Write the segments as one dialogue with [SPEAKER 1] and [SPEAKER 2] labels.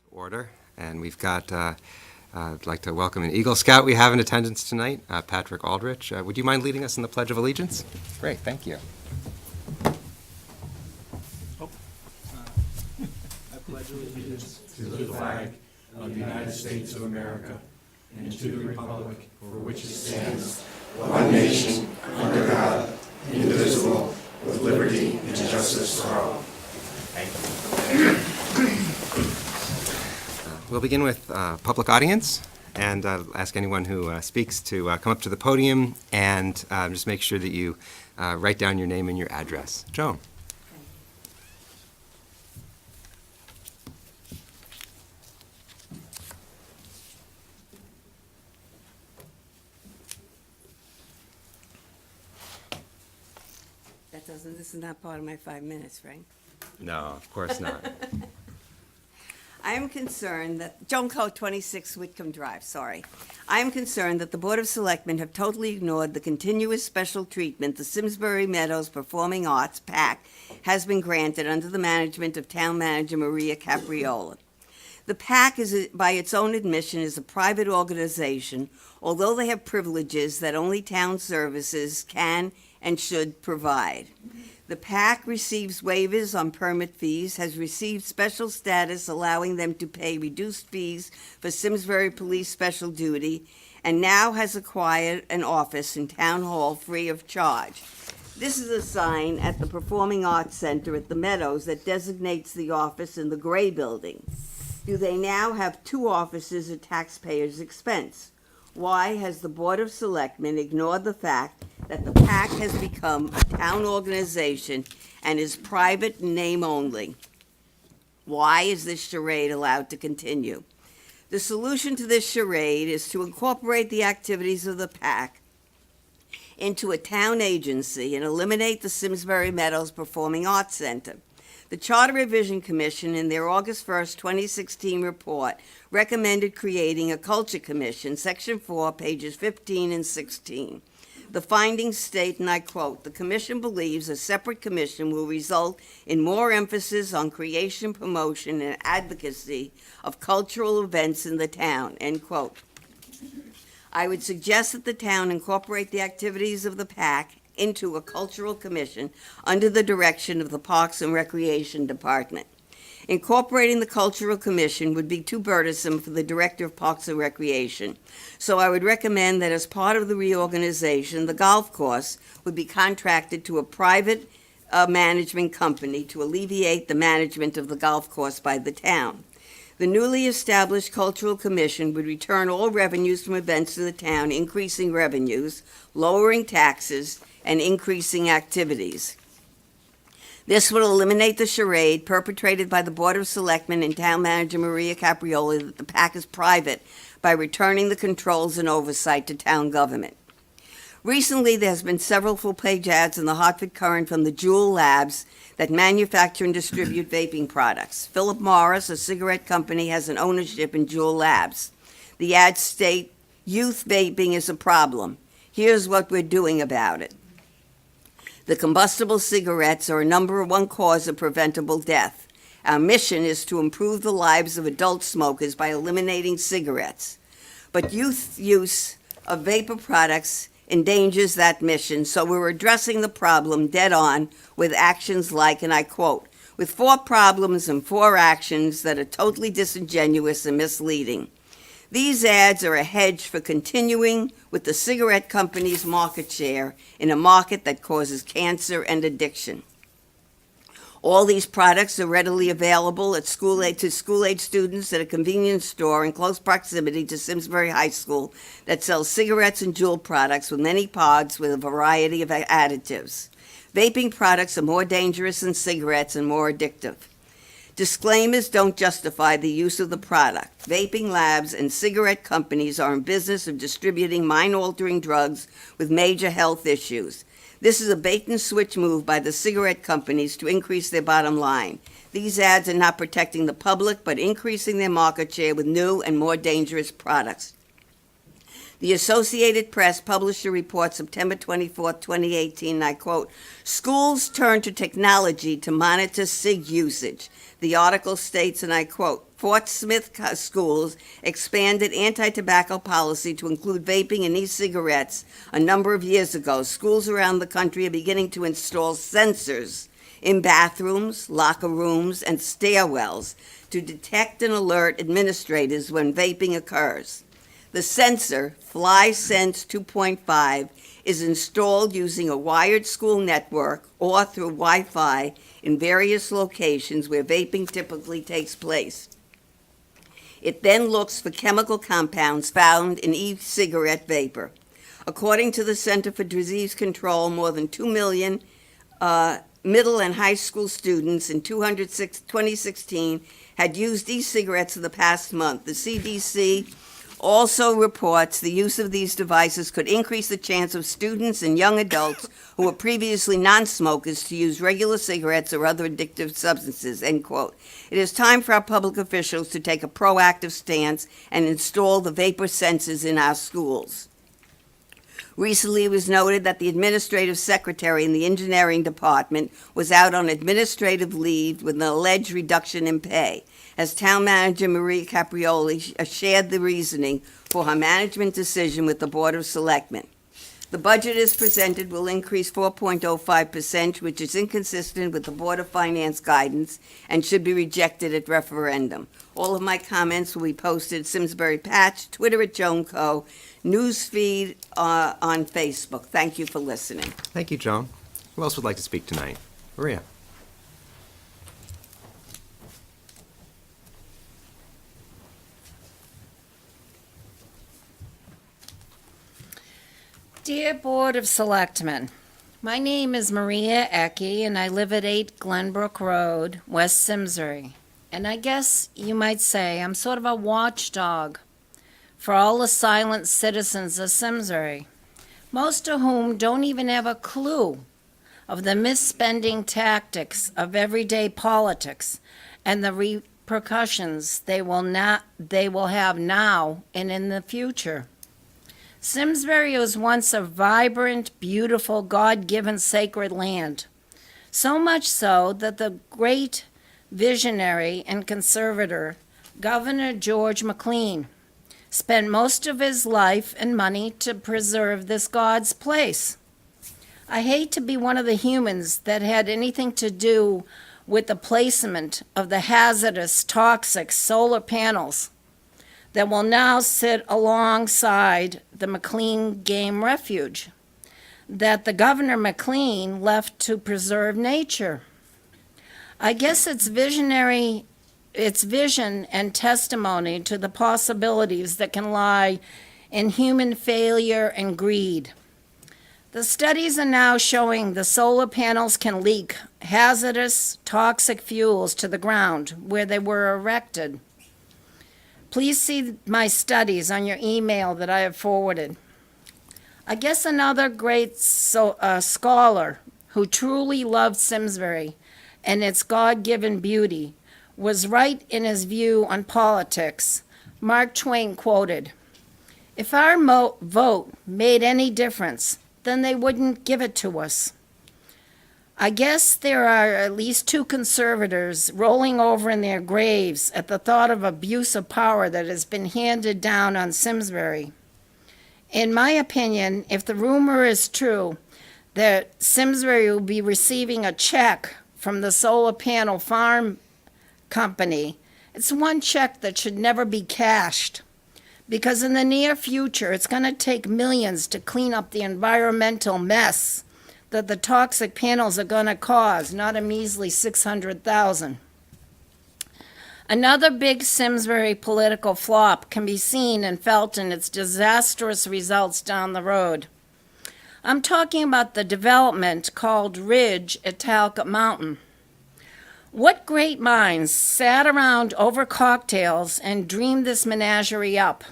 [SPEAKER 1] Order, and we've got, I'd like to welcome an Eagle Scout we have in attendance tonight, Patrick Aldrich. Would you mind leading us in the Pledge of Allegiance? Great, thank you.
[SPEAKER 2] I pledge allegiance to the flag of the United States of America and to the republic for which it stands, one nation, under God, indivisible, with liberty and justice for all. Thank you.
[SPEAKER 1] We'll begin with public audience, and ask anyone who speaks to come up to the podium and just make sure that you write down your name and your address. Joan.
[SPEAKER 3] This is not part of my 5 minutes, right?
[SPEAKER 1] No, of course not.
[SPEAKER 3] I am concerned that, Joan Code 26 Whitcomb Drive, sorry. I am concerned that the Board of Selectmen have totally ignored the continuous special treatment the Simsbury Meadows Performing Arts PAC has been granted under the management of Town Manager Maria Capriola. The PAC, by its own admission, is a private organization, although they have privileges that only town services can and should provide. The PAC receives waivers on permit fees, has received special status allowing them to pay reduced fees for Simsbury Police Special Duty, and now has acquired an office in Town Hall free of charge. This is a sign at the Performing Arts Center at the Meadows that designates the office in the gray building. Do they now have two offices at taxpayers' expense? Why has the Board of Selectmen ignored the fact that the PAC has become a town organization and is private in name only? Why is this charade allowed to continue? The solution to this charade is to incorporate the activities of the PAC into a town agency and eliminate the Simsbury Meadows Performing Arts Center. The Charter Revision Commission, in their August 1st, 2016 report, recommended creating a Culture Commission, Section 4, pages 15 and 16. The findings state, and I quote, "The Commission believes a separate commission will result in more emphasis on creation, promotion, and advocacy of cultural events in the town," end quote. I would suggest that the town incorporate the activities of the PAC into a cultural commission under the direction of the Parks and Recreation Department. Incorporating the Cultural Commission would be too burdensome for the Director of Parks and Recreation, so I would recommend that as part of the reorganization, the golf course would be contracted to a private management company to alleviate the management of the golf course by the town. The newly established Cultural Commission would return all revenues from events to the town, increasing revenues, lowering taxes, and increasing activities. This would eliminate the charade perpetrated by the Board of Selectmen and Town Manager Maria Capriola that the PAC is private by returning the controls and oversight to town government. Recently, there has been several full-page ads in the Hartford Courant from the Juul Labs that manufacture and distribute vaping products. Philip Morris, a cigarette company, has an ownership in Juul Labs. The ads state, "Youth vaping is a problem. Here's what we're doing about it." The combustible cigarettes are a number one cause of preventable death. Our mission is to improve the lives of adult smokers by eliminating cigarettes. But youth use of vapor products endangers that mission, so we're addressing the problem dead on with actions like, and I quote, "with 4 problems and 4 actions that are totally disingenuous and misleading." These ads are a hedge for continuing with the cigarette company's market share in a market that causes cancer and addiction. All these products are readily available at school-age students at a convenience store in close proximity to Simsbury High School that sells cigarettes and Juul products with many pods with a variety of additives. Vaping products are more dangerous than cigarettes and more addictive. Disclaimers don't justify the use of the product. Vaping labs and cigarette companies are in business of distributing mind-altering drugs with major health issues. This is a bait-and-switch move by the cigarette companies to increase their bottom line. These ads are not protecting the public, but increasing their market share with new and more dangerous products. The Associated Press published a report September 24, 2018, and I quote, "Schools turn to technology to monitor cig usage." The article states, and I quote, Fort Smith schools expanded anti-tobacco policy to include vaping and e-cigarettes a number of years ago, schools around the country are beginning to install sensors in bathrooms, locker rooms, and stairwells to detect and alert administrators when vaping occurs. The sensor, FlySense 2.5, is installed using a wired school network or through Wi-Fi in various locations where vaping typically takes place. It then looks for chemical compounds found in e-cigarette vapor. According to the Center for Disease Control, more than 2 million middle and high school students in 2016 had used e-cigarettes in the past month. The CDC also reports the use of these devices could increase the chance of students and young adults who were previously non-smokers to use regular cigarettes or other addictive substances, end quote. It is time for our public officials to take a proactive stance and install the vapor sensors in our schools. Recently, it was noted that the administrative secretary in the engineering department was out on administrative leave with an alleged reduction in pay. As town manager Maria Caprioli shared the reasoning for her management decision with the Board of Selectmen. The budget as presented will increase 4.05%, which is inconsistent with the Board of Finance guidance and should be rejected at referendum. All of my comments will be posted at Simsbury Patch, Twitter at Joan Co., newsfeed on Facebook. Thank you for listening.
[SPEAKER 1] Thank you, Joan. Who else would like to speak tonight? Maria.
[SPEAKER 4] Dear Board of Selectmen, my name is Maria Ecke, and I live at 8 Glenbrook Road, West Simsbury. And I guess you might say I'm sort of a watchdog for all the silent citizens of Simsbury, most of whom don't even have a clue of the misspending tactics of everyday politics and the repercussions they will have now and in the future. Simsbury was once a vibrant, beautiful, God-given sacred land, so much so that the great visionary and conservator, Governor George McLean, spent most of his life and money to preserve this God's place. I hate to be one of the humans that had anything to do with the placement of the hazardous, toxic solar panels that will now sit alongside the McLean Game Refuge that the Governor McLean left to preserve nature. I guess its vision and testimony to the possibilities that can lie in human failure and greed. The studies are now showing the solar panels can leak hazardous, toxic fuels to the ground where they were erected. Please see my studies on your email that I have forwarded. I guess another great scholar who truly loved Simsbury and its God-given beauty was right in his view on politics. Mark Twain quoted, "If our vote made any difference, then they wouldn't give it to us." I guess there are at least 2 conservators rolling over in their graves at the thought of abuse of power that has been handed down on Simsbury. In my opinion, if the rumor is true that Simsbury will be receiving a check from the solar panel farm company, it's one check that should never be cashed, because in the near future, it's going to take millions to clean up the environmental mess that the toxic panels are going to cause, not a measly $600,000. Another big Simsbury political flop can be seen and felt in its disastrous results down the road. I'm talking about the development called Ridge at Talcott Mountain. What great minds sat around over cocktails and dreamed this menagerie up?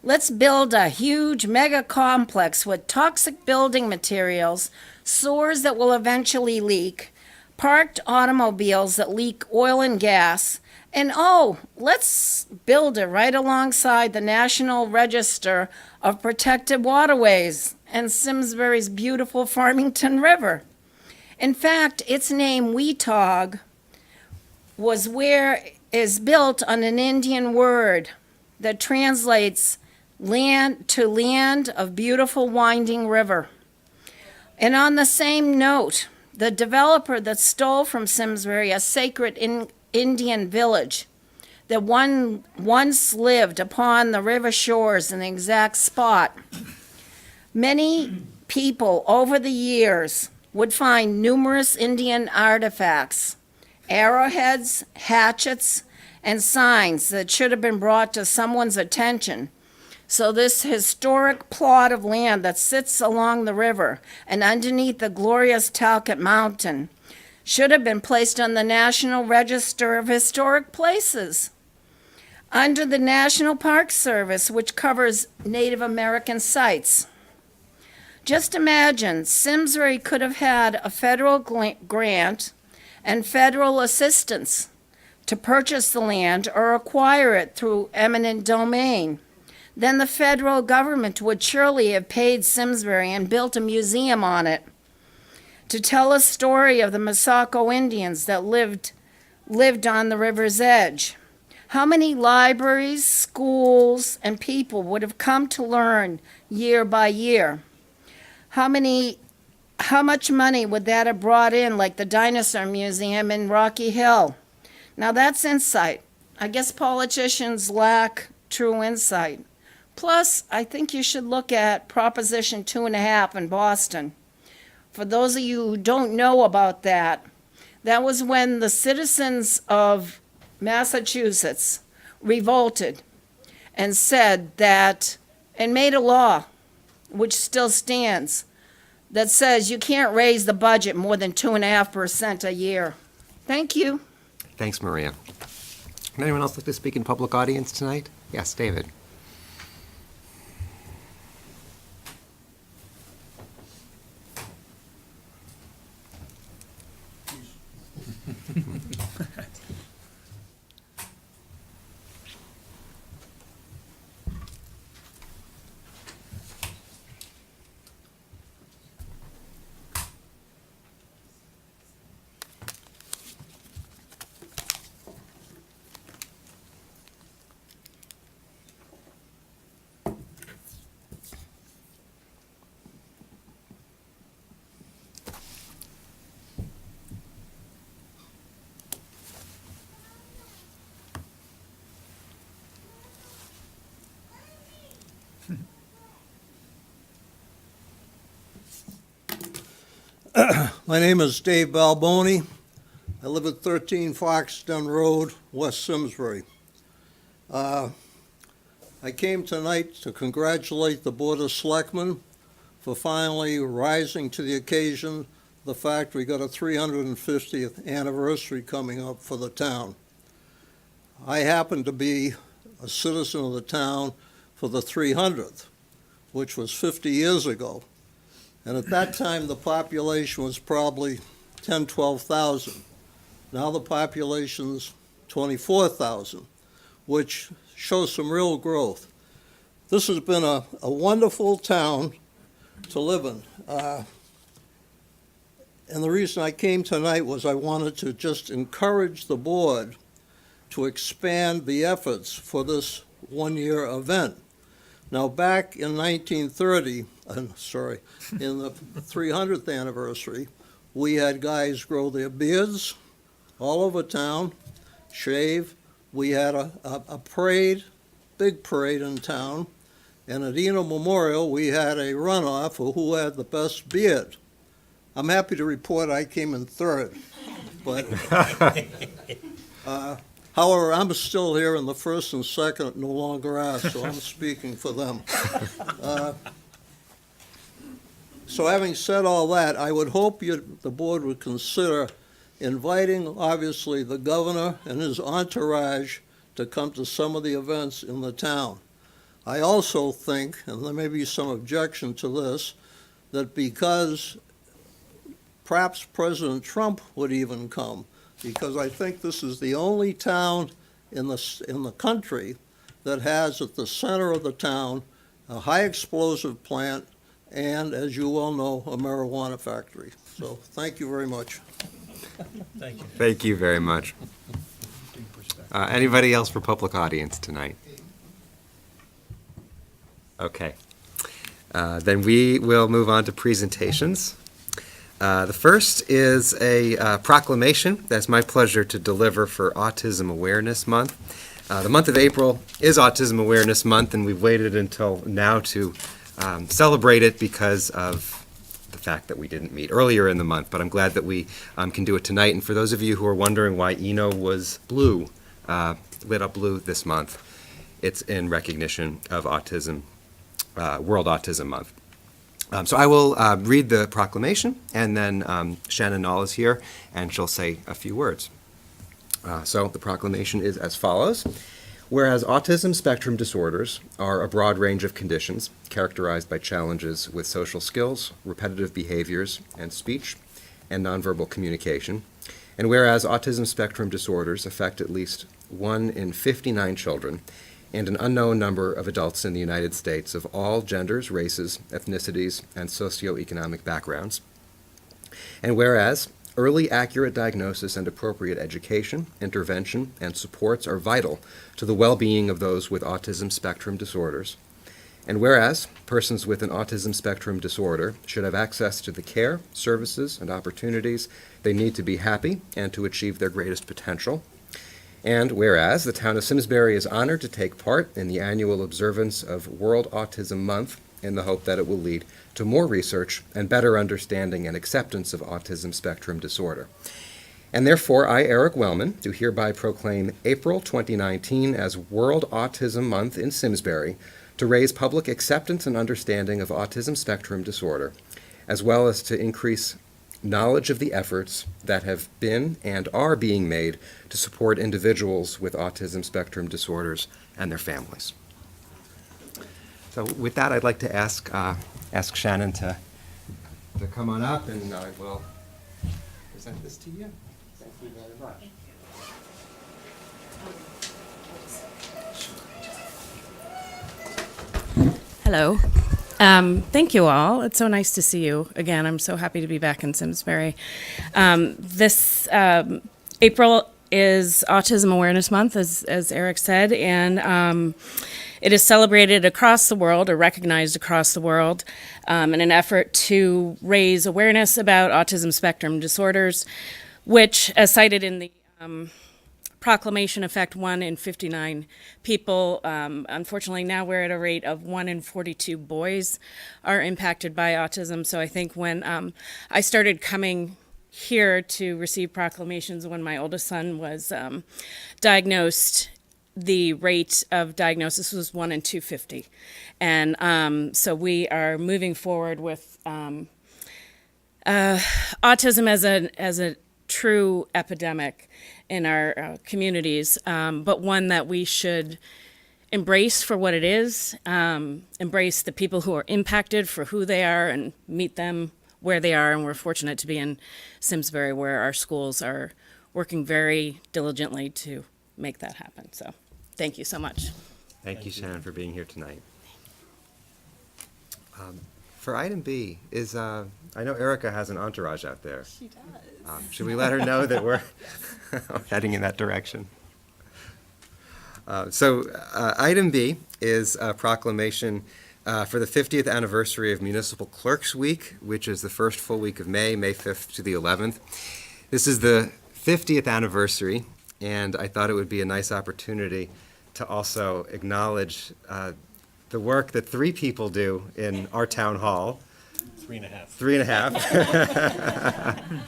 [SPEAKER 4] Let's build a huge mega complex with toxic building materials, sewers that will eventually leak, parked automobiles that leak oil and gas, and let's build it right alongside the National Register of Protected Waterways and Simsbury's beautiful Farmington River. In fact, its name, Weetog, is built on an Indian word that translates land to land of beautiful winding river. And on the same note, the developer that stole from Simsbury a sacred Indian village that once lived upon the river shores in the exact spot, many people over the years would find numerous Indian artifacts, arrowheads, hatchets, and signs that should have been brought to someone's attention. So this historic plot of land that sits along the river and underneath the glorious Talcott Mountain should have been placed on the National Register of Historic Places under the National Park Service, which covers Native American sites. Just imagine, Simsbury could have had a federal grant and federal assistance to purchase the land or acquire it through eminent domain. Then the federal government would surely have paid Simsbury and built a museum on it to tell a story of the Masako Indians that lived on the river's edge. How many libraries, schools, and people would have come to learn year by year? How much money would that have brought in, like the Dinosaur Museum in Rocky Hill? Now that's insight. I guess politicians lack true insight. Plus, I think you should look at Proposition 2.5 in Boston. For those of you who don't know about that, that was when the citizens of Massachusetts revolted and said that, and made a law, which still stands, that says you can't raise the budget more than 2.5% a year. Thank you.
[SPEAKER 1] Thanks, Maria. Would anyone else like to speak in public audience tonight? Yes, David.
[SPEAKER 5] My name is Dave Balboni. I live at 13 Foxton Road, West Simsbury. I came tonight to congratulate the Board of Selectmen for finally rising to the occasion, the fact we got a 350th anniversary coming up for the town. I happen to be a citizen of the town for the 300th, which was 50 years ago. And at that time, the population was probably 10, 12,000. Now the population's 24,000, which shows some real growth. This has been a wonderful town to live in. And the reason I came tonight was I wanted to just encourage the board to expand the efforts for this one-year event. Now, back in 1930, in the 300th anniversary, we had guys grow their beards all over town, shave. We had a parade, big parade in town, and at Eno Memorial, we had a runoff for who had the best beard. I'm happy to report I came in third, but however, I'm still here, and the first and second no longer are, so I'm speaking for them. So having said all that, I would hope the board would consider inviting, obviously, the governor and his entourage to come to some of the events in the town. I also think, and there may be some objection to this, that because perhaps President Trump would even come, because I think this is the only town in the country that has at the center of the town a high explosive plant and, as you well know, a marijuana factory. So thank you very much.
[SPEAKER 2] Thank you.
[SPEAKER 1] Thank you very much. Anybody else for public audience tonight? Okay. Then we will move on to presentations. The first is a proclamation that's my pleasure to deliver for Autism Awareness Month. The month of April is Autism Awareness Month, and we've waited until now to celebrate it because of the fact that we didn't meet earlier in the month, but I'm glad that we can do it tonight. And for those of you who are wondering why Eno was blue, lit up blue this month, it's in recognition of autism, World Autism Month. So I will read the proclamation, and then Shannon Knoll is here, and she'll say a few words. So the proclamation is as follows. Whereas autism spectrum disorders are a broad range of conditions characterized by challenges with social skills, repetitive behaviors, and speech, and nonverbal communication, and whereas autism spectrum disorders affect at least 1 in 59 children and an unknown number of adults in the United States of all genders, races, ethnicities, and socioeconomic backgrounds, and whereas early accurate diagnosis and appropriate education, intervention, and supports are vital to the well-being of those with autism spectrum disorders. And whereas persons with an autism spectrum disorder should have access to the care, services, and opportunities they need to be happy and to achieve their greatest potential. And whereas the town of Simsbury is honored to take part in the annual observance of World Autism Month in the hope that it will lead to more research and better understanding and acceptance of autism spectrum disorder. And therefore, I, Eric Wellman, do hereby proclaim April 2019 as World Autism Month in Simsbury to raise public acceptance and understanding of autism spectrum disorder, as well as to increase knowledge of the efforts that have been and are being made to support individuals with autism spectrum disorders and their families. So with that, I'd like to ask Shannon to come on up, and I will present this to you. Thank you very much.
[SPEAKER 6] Hello. Thank you all. It's so nice to see you again. I'm so happy to be back in Simsbury. This April is Autism Awareness Month, as Eric said, and it is celebrated across the world, or recognized across the world, in an effort to raise awareness about autism spectrum disorders, which, as cited in the proclamation, affect 1 in 59 people. Unfortunately, now we're at a rate of 1 in 42 boys are impacted by autism. So I think when I started coming here to receive proclamations when my oldest son was diagnosed, the rate of diagnosis was 1 in 250. And so we are moving forward with autism as a true epidemic in our communities, but one that we should embrace for what it is, embrace the people who are impacted for who they are and meet them where they are. And we're fortunate to be in Simsbury, where our schools are working very diligently to make that happen. So thank you so much.
[SPEAKER 1] Thank you, Shannon, for being here tonight. For item B, I know Erica has an entourage out there.
[SPEAKER 3] She does.
[SPEAKER 1] Should we let her know that we're heading in that direction? So item B is a proclamation for the 50th anniversary of Municipal Clerks Week, which is the first full week of May 5th to the 11th. This is the 50th anniversary, and I thought it would be a nice opportunity to also acknowledge the work that 3 people do in our town hall.
[SPEAKER 2] 3.5.
[SPEAKER 1] 3.5.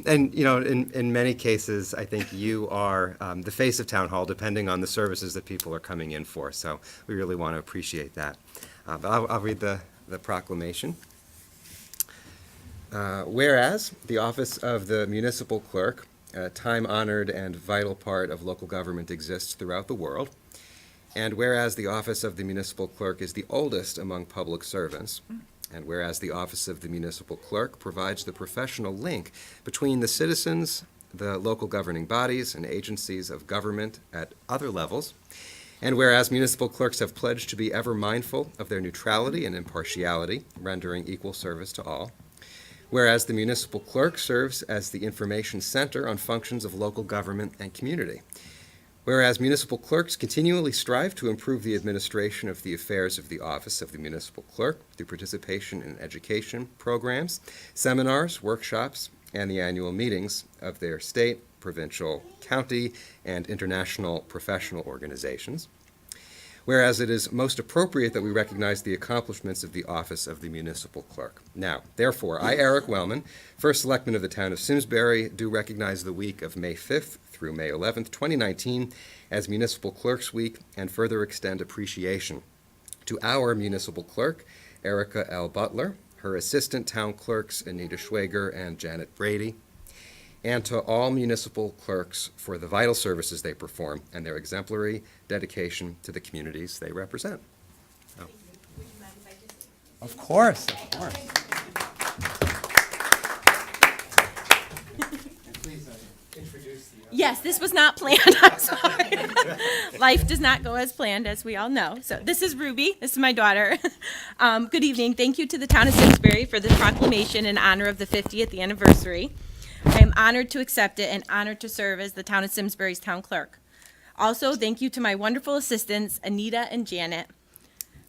[SPEAKER 1] And, you know, in many cases, I think you are the face of town hall, depending on the services that people are coming in for. So we really want to appreciate that. But I'll read the proclamation. Whereas the office of the municipal clerk, a time-honored and vital part of local government, exists throughout the world, and whereas the office of the municipal clerk is the oldest among public servants, and whereas the office of the municipal clerk provides the professional link between the citizens, the local governing bodies, and agencies of government at other levels, and whereas municipal clerks have pledged to be ever mindful of their neutrality and impartiality, rendering equal service to all, whereas the municipal clerk serves as the information center on functions of local government and community, Whereas municipal clerks continually strive to improve the administration of the affairs of the office of the municipal clerk through participation in education programs, seminars, workshops, and the annual meetings of their state, provincial, county, and international professional organizations. Whereas it is most appropriate that we recognize the accomplishments of the office of the municipal clerk. Now, therefore, I, Eric Wellman, first selectman of the town of Simsbury, do recognize the week of May 5th through May 11th, 2019, as Municipal Clerks Week, and further extend appreciation to our municipal clerk, Erica L. Butler, her assistant town clerks, Anita Schwager and Janet Brady, and to all municipal clerks for the vital services they perform and their exemplary dedication to the communities they represent.
[SPEAKER 2] Of course, of course. Please introduce the.
[SPEAKER 7] Yes, this was not planned. I'm sorry. Life does not go as planned, as we all know. So this is Ruby. This is my daughter. Good evening. Thank you to the town of Simsbury for this proclamation in honor of the 50th anniversary. I am honored to accept it and honored to serve as the town of Simsbury's town clerk. Also, thank you to my wonderful assistants, Anita and Janet.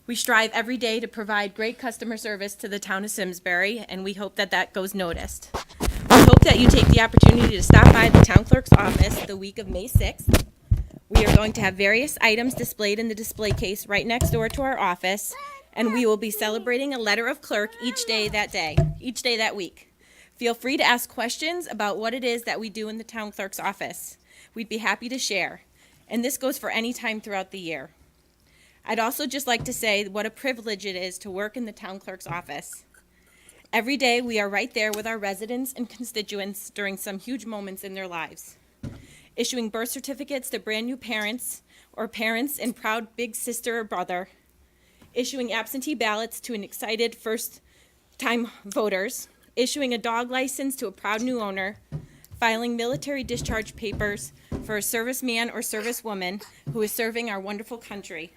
[SPEAKER 7] We strive every day to provide great customer service to the town of Simsbury, and we hope that that goes noticed. We hope that you take the opportunity to stop by the town clerk's office the week of May 6th. We are going to have various items displayed in the display case right next door to our office, and we will be celebrating a letter of clerk each day that week. Feel free to ask questions about what it is that we do in the town clerk's office. We'd be happy to share, and this goes for any time throughout the year. I'd also just like to say what a privilege it is to work in the town clerk's office. Every day, we are right there with our residents and constituents during some huge moments in their lives. Issuing birth certificates to brand new parents or parents and proud big sister or brother. Issuing absentee ballots to an excited first-time voters. Issuing a dog license to a proud new owner. Filing military discharge papers for a serviceman or servicewoman who is serving our wonderful country.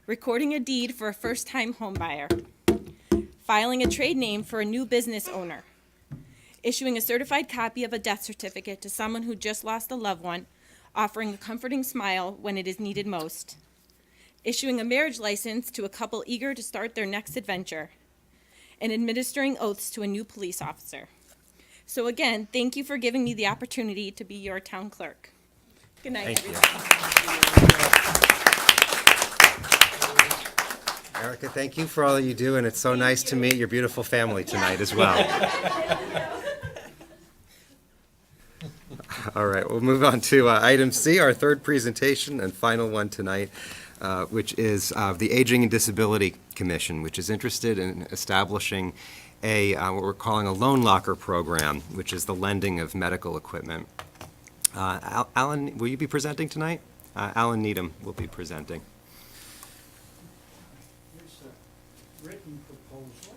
[SPEAKER 7] Recording a deed for a first-time homebuyer. Filing a trade name for a new business owner. Issuing a certified copy of a death certificate to someone who just lost a loved one, offering a comforting smile when it is needed most. Issuing a marriage license to a couple eager to start their next adventure. And administering oaths to a new police officer. So again, thank you for giving me the opportunity to be your town clerk. Good night,
[SPEAKER 1] Thank you.
[SPEAKER 7] everyone.
[SPEAKER 1] Erica, thank you for all you do, and it's so nice to meet your beautiful family tonight as well. All right, we'll move on to item C, our third presentation and final one tonight, which is the Aging and Disability Commission, which is interested in establishing what we're calling a loan locker program, which is the lending of medical equipment. Alan, will you be presenting tonight? Alan Needham will be presenting.
[SPEAKER 5] Here's the written proposal.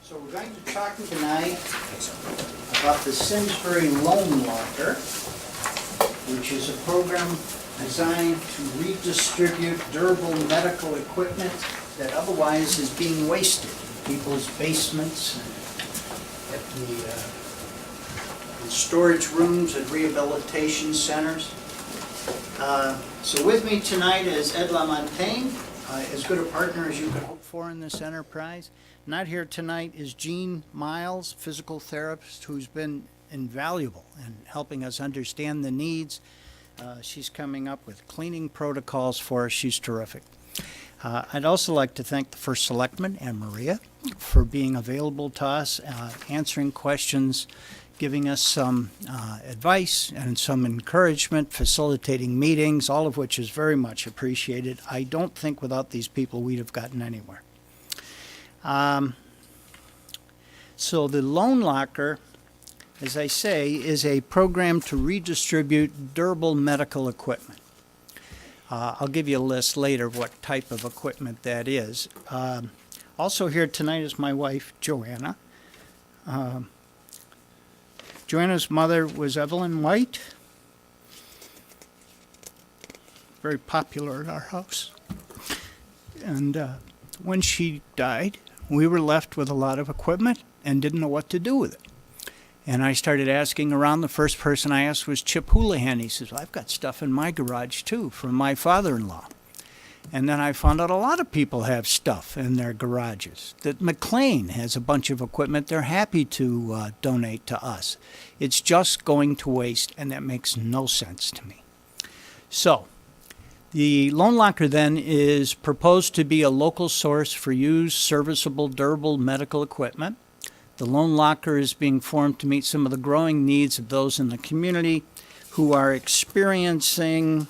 [SPEAKER 5] So we're going to be talking tonight about the Simsbury Loan Locker, which is a program designed to redistribute durable medical equipment that otherwise is being wasted in people's basements and at the storage rooms at rehabilitation centers. So with me tonight is Ed LaMontagne, as good a partner as you could hope for in this enterprise. Not here tonight is Jean Miles, physical therapist, who's been invaluable in helping us understand the needs. She's coming up with cleaning protocols for us. She's terrific. I'd also like to thank the first selectman, Anne Maria, for being available to us, answering questions, giving us some advice and some encouragement, facilitating meetings, all of which is very much appreciated. I don't think without these people we'd have gotten anywhere. So the Loan Locker, as I say, is a program to redistribute durable medical equipment. I'll give you a list later of what type of equipment that is. Also here tonight is my wife, Joanna. Joanna's mother was Evelyn White, very popular at our house. And when she died, we were left with a lot of equipment and didn't know what to do with it.
[SPEAKER 8] And I started asking around. The first person I asked was Chip Houlihan. He says, well, I've got stuff in my garage too from my father-in-law. And then I found out a lot of people have stuff in their garages. That McLean has a bunch of equipment they're happy to donate to us. It's just going to waste, and that makes no sense to me. So, the loan locker then is proposed to be a local source for used, serviceable, durable medical equipment. The loan locker is being formed to meet some of the growing needs of those in the community who are experiencing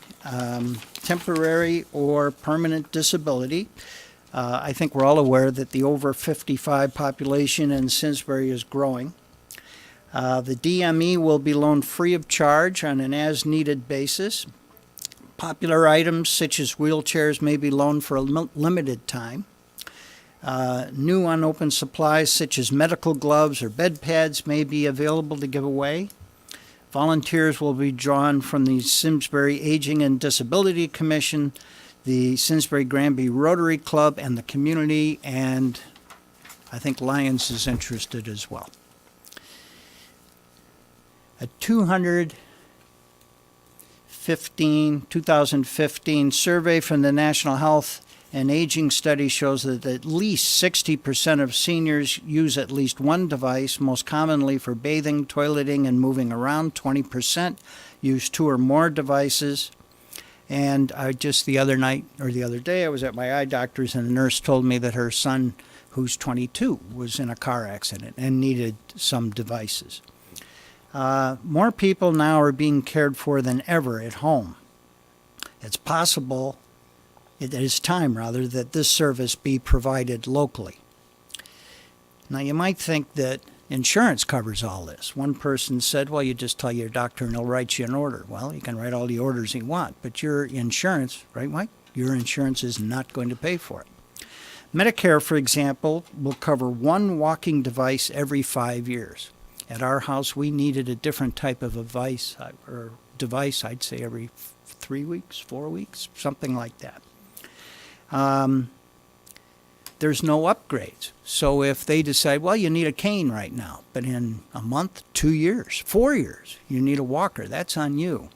[SPEAKER 8] temporary or permanent disability. I think we're all aware that the over 55 population in Simsbury is growing. The DME will be loaned free of charge on an as-needed basis. Popular items such as wheelchairs may be loaned for a limited time. New unopened supplies such as medical gloves or bed pads may be available to give away. Volunteers will be drawn from the Simsbury Aging and Disability Commission, the Simsbury Granby Rotary Club, and the community, and I think Lions is interested as well. A 2015 survey from the National Health and Aging Study shows that at least 60% of seniors use at least one device, most commonly for bathing, toileting, and moving around. 20% use two or more devices. And just the other day, I was at my eye doctor's, and a nurse told me that her son, who's 22, was in a car accident and needed some devices. More people now are being cared for than ever at home. It's possible, it is time rather, that this service be provided locally. Now you might think that insurance covers all this. One person said, well, you just tell your doctor and he'll write you an order. Well, you can write all the orders you want, but your insurance, right, Mike? Your insurance is not going to pay for it. Medicare, for example, will cover one walking device every 5 years. At our house, we needed a different type of device, I'd say every 3 weeks, 4 weeks, something like that. There's no upgrades. So if they decide, well, you need a cane right now, but in a month, 2 years, 4 years, you need a walker, that's on you.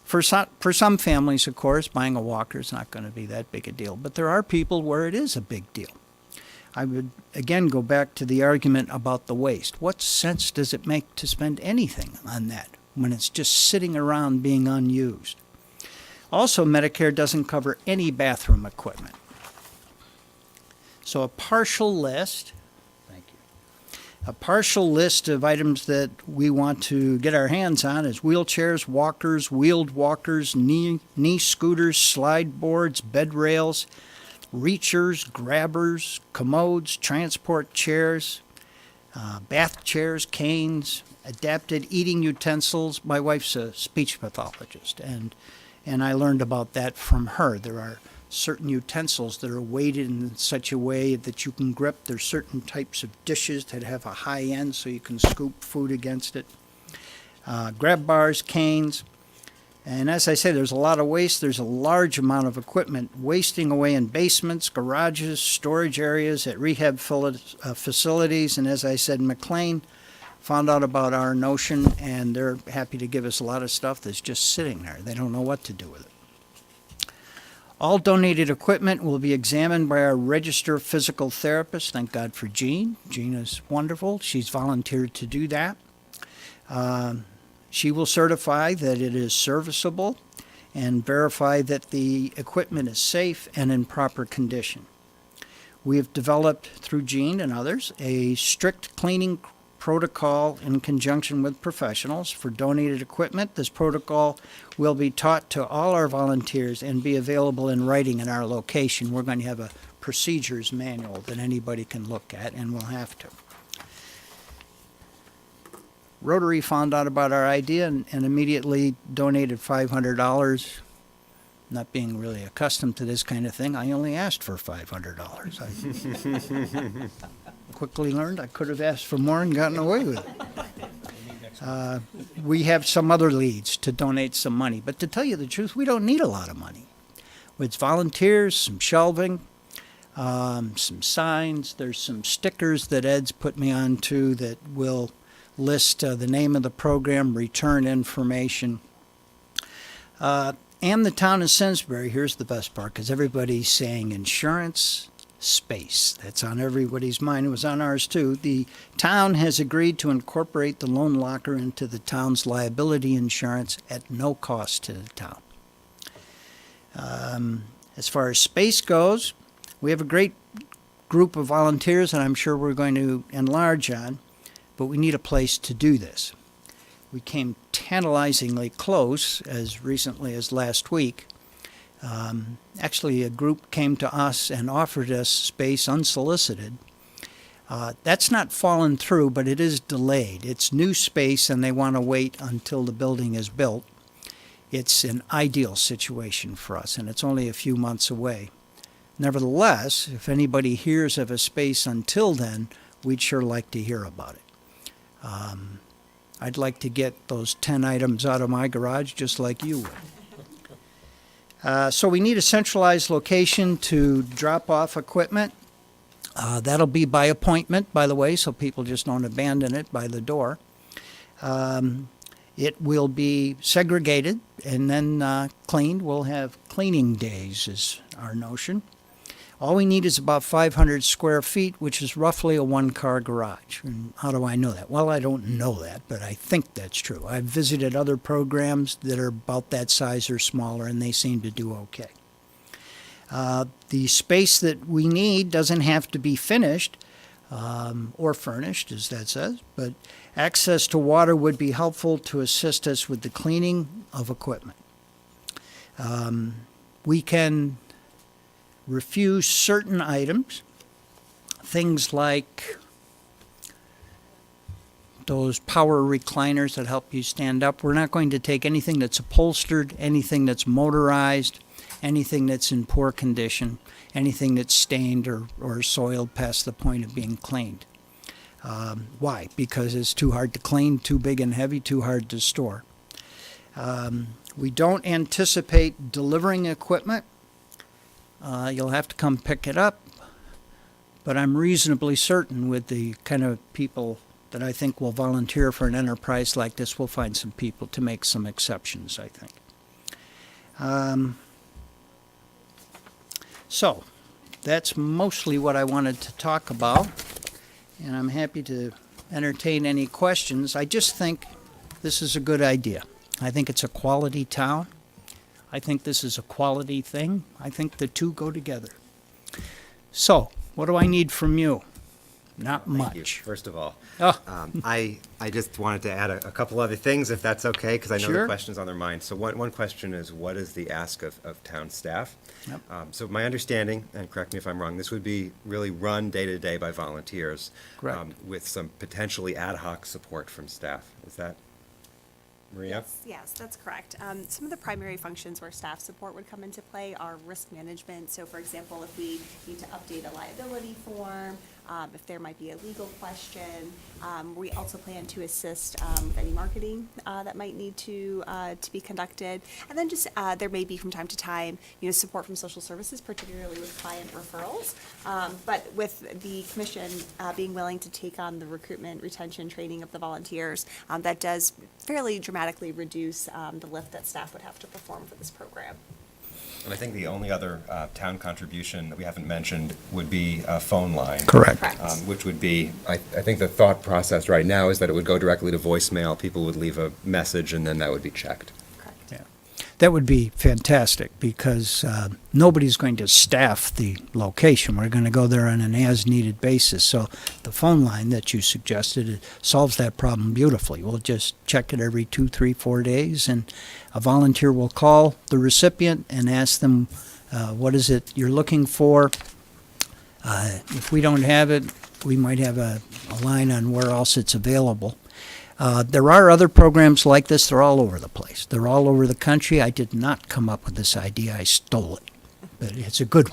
[SPEAKER 8] For some families, of course, buying a walker is not going to be that big a deal, but there are people where it is a big deal. I would, again, go back to the argument about the waste. What sense does it make to spend anything on that when it's just sitting around being unused? Also, Medicare doesn't cover any bathroom equipment. So a partial list of items that we want to get our hands on is wheelchairs, walkers, wheeled walkers, knee scooters, slide boards, bed rails, reachers, grabbers, commodes, transport chairs, bath chairs, canes, adapted eating utensils. My wife's a speech pathologist, and I learned about that from her. There are certain utensils that are weighted in such a way that you can grip. There's certain types of dishes that have a high end so you can scoop food against it. Grab bars, canes. And as I say, there's a lot of waste. There's a large amount of equipment wasting away in basements, garages, storage areas, at rehab facilities. And as I said, McLean found out about our notion, and they're happy to give us a lot of stuff that's just sitting there. They don't know what to do with it. All donated equipment will be examined by our registered physical therapist. Thank God for Jean. Jean is wonderful. She's volunteered to do that. She will certify that it is serviceable and verify that the equipment is safe and in proper condition. We have developed, through Jean and others, a strict cleaning protocol in conjunction with professionals for donated equipment. This protocol will be taught to all our volunteers and be available in writing in our location. We're going to have a procedures manual that anybody can look at, and will have to. Rotary found out about our idea and immediately donated $500. Not being really accustomed to this kind of thing, I only asked for $500. I quickly learned I could have asked for more and gotten away with it. We have some other leads to donate some money, but to tell you the truth, we don't need a lot of money. With volunteers, some shelving, some signs, there's some stickers that Ed's put me on to that will list the name of the program, return information. And the town of Simsbury, here's the best part, because everybody's saying insurance, space. That's on everybody's mind. It was on ours too. The town has agreed to incorporate the loan locker into the town's liability insurance at no cost to the town. As far as space goes, we have a great group of volunteers that I'm sure we're going to enlarge on, but we need a place to do this. We came tantalizingly close as recently as last week. Actually, a group came to us and offered us space unsolicited. That's not fallen through, but it is delayed. It's new space, and they want to wait until the building is built. It's an ideal situation for us, and it's only a few months away. Nevertheless, if anybody hears of a space until then, we'd sure like to hear about it. I'd like to get those 10 items out of my garage just like you would. So we need a centralized location to drop off equipment. That'll be by appointment, by the way, so people just don't abandon it by the door. It will be segregated and then cleaned. We'll have cleaning days is our notion. All we need is about 500 square feet, which is roughly a one-car garage. And how do I know that? Well, I don't know that, but I think that's true. I've visited other programs that are about that size or smaller, and they seem to do okay. The space that we need doesn't have to be finished or furnished, as that says, but access to water would be helpful to assist us with the cleaning of equipment. We can refuse certain items, things like those power recliners that help you stand up. We're not going to take anything that's upholstered, anything that's motorized, anything that's in poor condition, anything that's stained or soiled past the point of being cleaned. Why? Because it's too hard to clean, too big and heavy, too hard to store. We don't anticipate delivering equipment. You'll have to come pick it up, but I'm reasonably certain with the kind of people that I think will volunteer for an enterprise like this, we'll find some people to make some exceptions, I think. So that's mostly what I wanted to talk about, and I'm happy to entertain any questions. I just think this is a good idea. I think it's a quality town. I think this is a quality thing. I think the two go together. So, what do I need from you? Not much.
[SPEAKER 1] Thank you, first of all.
[SPEAKER 8] Oh.
[SPEAKER 1] I just wanted to add a couple other things, if that's okay, because I know
[SPEAKER 8] Sure.
[SPEAKER 1] the question's on their mind. So one question is, what is the ask of town staff?
[SPEAKER 8] Yep.
[SPEAKER 1] So my understanding, and correct me if I'm wrong, this would be really run day-to-day by volunteers.
[SPEAKER 8] Correct.
[SPEAKER 1] With some potentially ad hoc support from staff. Is that, Maria?
[SPEAKER 9] Yes, that's correct. Some of the primary functions where staff support would come into play are risk management. So for example, if we need to update a liability form, if there might be a legal question, we also plan to assist with any marketing that might need to be conducted. And then just there may be from time to time, support from social services, particularly with client referrals. But with the commission being willing to take on the recruitment, retention, training of the volunteers, that does fairly dramatically reduce the lift that staff would have to perform for this program.
[SPEAKER 1] And I think the only other town contribution that we haven't mentioned would be a phone line.
[SPEAKER 8] Correct.
[SPEAKER 9] Correct.
[SPEAKER 1] Which would be, I think the thought process right now is that it would go directly to voicemail. People would leave a message, and then that would be checked.
[SPEAKER 9] Correct.
[SPEAKER 8] Yeah. That would be fantastic because nobody's going to staff the location. We're going to go there on an as-needed basis. So the phone line that you suggested it solves that problem beautifully. We'll just check it every 2, 3, 4 days, and a volunteer will call the recipient and ask them, what is it you're looking for? If we don't have it, we might have a line on where else it's available. There are other programs like this. They're all over the place. They're all over the country. I did not come up with this idea. I stole it, but it's a good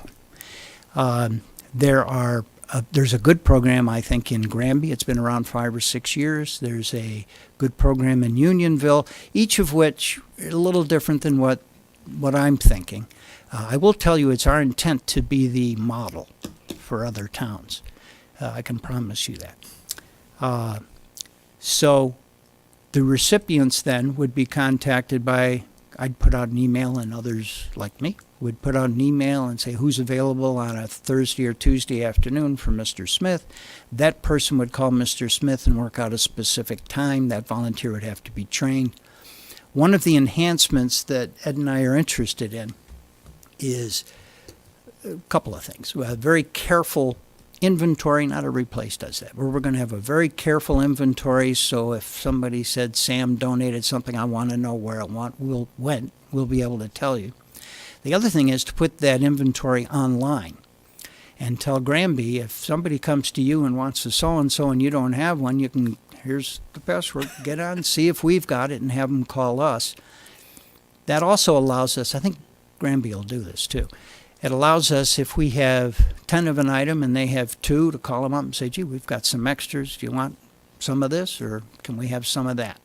[SPEAKER 8] one. There's a good program, I think, in Granby. It's been around 5 or 6 years. There's a good program in Unionville, each of which are a little different than what I'm thinking. I will tell you it's our intent to be the model for other towns. I can promise you that. So the recipients then would be contacted by, I'd put out an email, and others like me would put out an email and say who's available on a Thursday or Tuesday afternoon for Mr. Smith. That person would call Mr. Smith and work out a specific time. That volunteer would have to be trained. One of the enhancements that Ed and I are interested in is a couple of things. We have very careful inventory. Not every place does that. We're going to have a very careful inventory, so if somebody said, Sam donated something, I want to know where it went, we'll be able to tell you. The other thing is to put that inventory online and tell Granby, if somebody comes to you and wants a so-and-so and you don't have one, you can, here's the password, get on, see if we've got it, and have them call us. That also allows us, I think Granby will do this too, it allows us, if we have 10 of an item and they have 2, to call them up and say, gee, we've got some extras. Do you want some of this, or can we have some of that?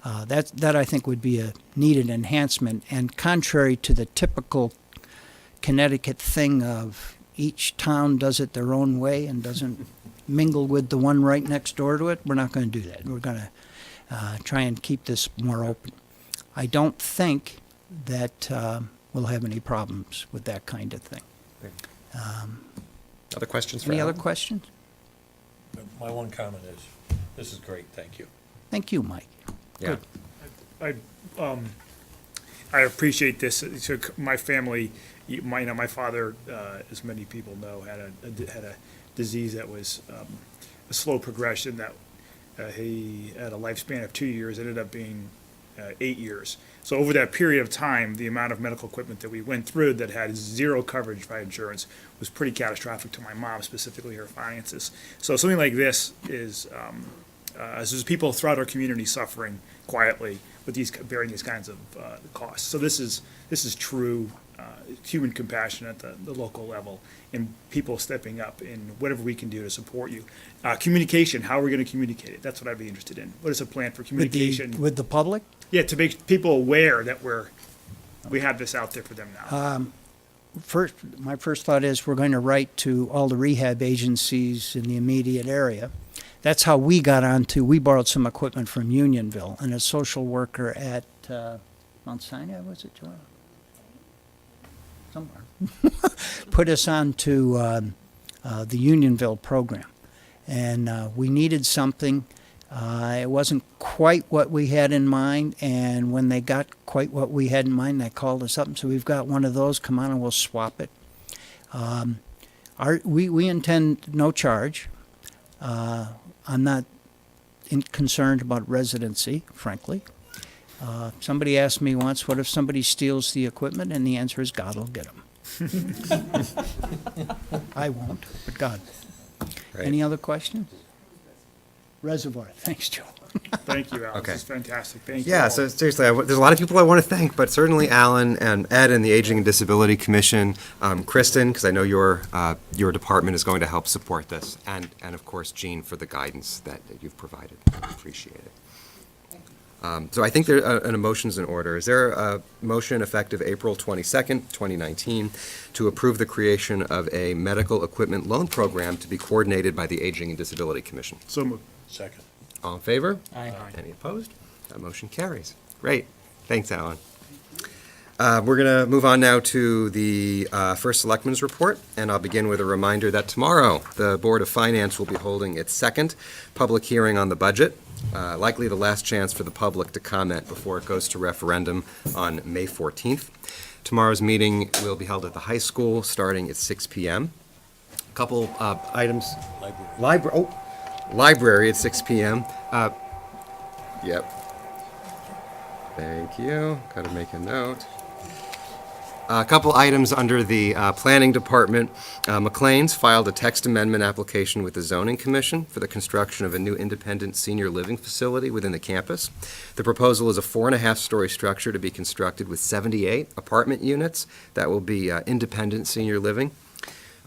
[SPEAKER 8] That I think would be a needed enhancement. And contrary to the typical Connecticut thing of each town does it their own way and doesn't mingle with the one right next door to it, we're not going to do that. We're going to try and keep this more open. I don't think that we'll have any problems with that kind of thing.
[SPEAKER 1] Other questions for
[SPEAKER 8] Any
[SPEAKER 1] Alan?
[SPEAKER 8] other questions?
[SPEAKER 2] My one comment is, this is great, thank you.
[SPEAKER 8] Thank you, Mike.
[SPEAKER 1] Yeah.
[SPEAKER 10] I appreciate this. So my family, my father, as many people know, had a disease that was a slow progression. That he had a lifespan of 2 years, ended up being 8 years. So over that period of time, the amount of medical equipment that we went through that had zero coverage by insurance was pretty catastrophic to my mom, specifically her finances. So something like this is, as there's people throughout our community suffering quietly with these, bearing these kinds of costs. So this is true human compassion at the local level, and people stepping up in whatever we can do to support you. Communication, how are we going to communicate it? That's what I'd be interested in. What is a plan for communication?
[SPEAKER 8] With the public?
[SPEAKER 10] Yeah, to make people aware that we have this out there for them now.
[SPEAKER 8] My first thought is we're going to write to all the rehab agencies in the immediate area. That's how we got onto, we borrowed some equipment from Unionville, and a social worker at Mount Sinai, was it, Joanna? Somewhere. Put us on to the Unionville program. And we needed something. It wasn't quite what we had in mind, and when they got quite what we had in mind, they called us up and said, we've got one of those, come on and we'll swap it. We intend no charge. I'm not concerned about residency, frankly. Somebody asked me once, what if somebody steals the equipment? And the answer is God will get them. I won't, but God.
[SPEAKER 1] Right.
[SPEAKER 8] Any other questions? Reservoir. Thanks, Joe.
[SPEAKER 10] Thank you, Al.
[SPEAKER 1] Okay.
[SPEAKER 10] This is fantastic. Thank you.
[SPEAKER 1] Yeah,
[SPEAKER 10] all.
[SPEAKER 1] so seriously, there's a lot of people I want to thank, but certainly Alan and Ed and the Aging and Disability Commission, Kristen, because I know your department is going to help support this, and of course, Jean, for the guidance that you've provided. Appreciate it. So I think an motion's in order. Is there a motion effective April 22nd, 2019, to approve the creation of a medical equipment loan program to be coordinated by the Aging and Disability Commission?
[SPEAKER 10] So moved.
[SPEAKER 2] Second.
[SPEAKER 1] All in favor?
[SPEAKER 8] Aye.
[SPEAKER 1] Any opposed? That motion carries. Great. Thanks, Alan. We're going to move on now to the first Selectmen's report, and I'll begin with a reminder that tomorrow the Board of Finance will be holding its second public hearing on the budget, likely the last chance for the public to comment before it goes to referendum on May 14th. Tomorrow's meeting will be held at the high school, starting at 6 p.m. A couple items. Library at 6 p.m. Yep. Thank you. Got to make a note. A couple items under the Planning Department. McLean's filed a text amendment application with the Zoning Commission for the construction of a new independent senior living facility within the campus. The proposal is a 4.5-story structure to be constructed with 78 apartment units that will be independent senior living.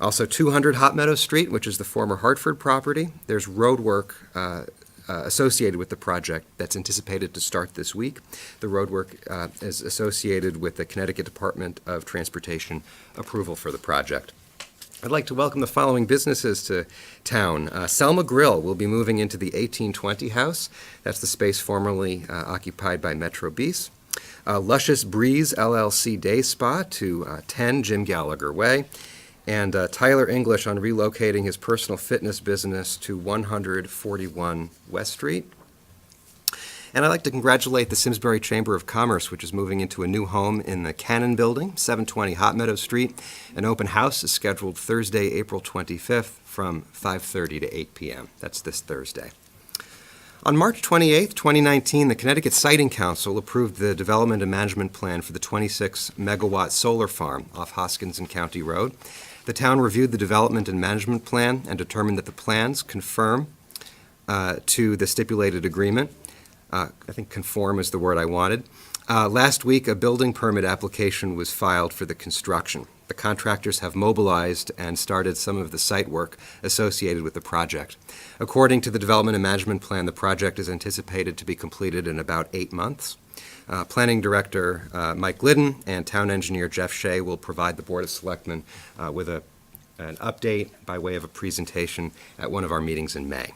[SPEAKER 1] Also, 200 Hot Meadow Street, which is the former Hartford property. There's road work associated with the project that's anticipated to start this week. The road work is associated with the Connecticut Department of Transportation approval for the project. I'd like to welcome the following businesses to town. Selma Grill will be moving into the 1820 house. That's the space formerly occupied by Metro Bis. Luscious Breeze LLC Day Spa to 10 Jim Gallagher Way. And Tyler English on relocating his personal fitness business to 141 West Street. And I'd like to congratulate the Simsbury Chamber of Commerce, which is moving into a new home in the Cannon Building, 720 Hot Meadow Street. An open house is scheduled Thursday, April 25th from 5:30 to 8 p.m. That's this Thursday. On March 28th, 2019, the Connecticut Siting Council approved the development and management plan for the 26-megawatt solar farm off Hoskins and County Road. The town reviewed the development and management plan and determined that the plans conform to the stipulated agreement. I think conform is the word I wanted. Last week, a building permit application was filed for the construction. The contractors have mobilized and started some of the site work associated with the project. According to the development and management plan, the project is anticipated to be completed in about 8 months. Planning Director Mike Glidden and Town Engineer Jeff Shea will provide the Board of Selectmen with an update by way of a presentation at one of our meetings in May.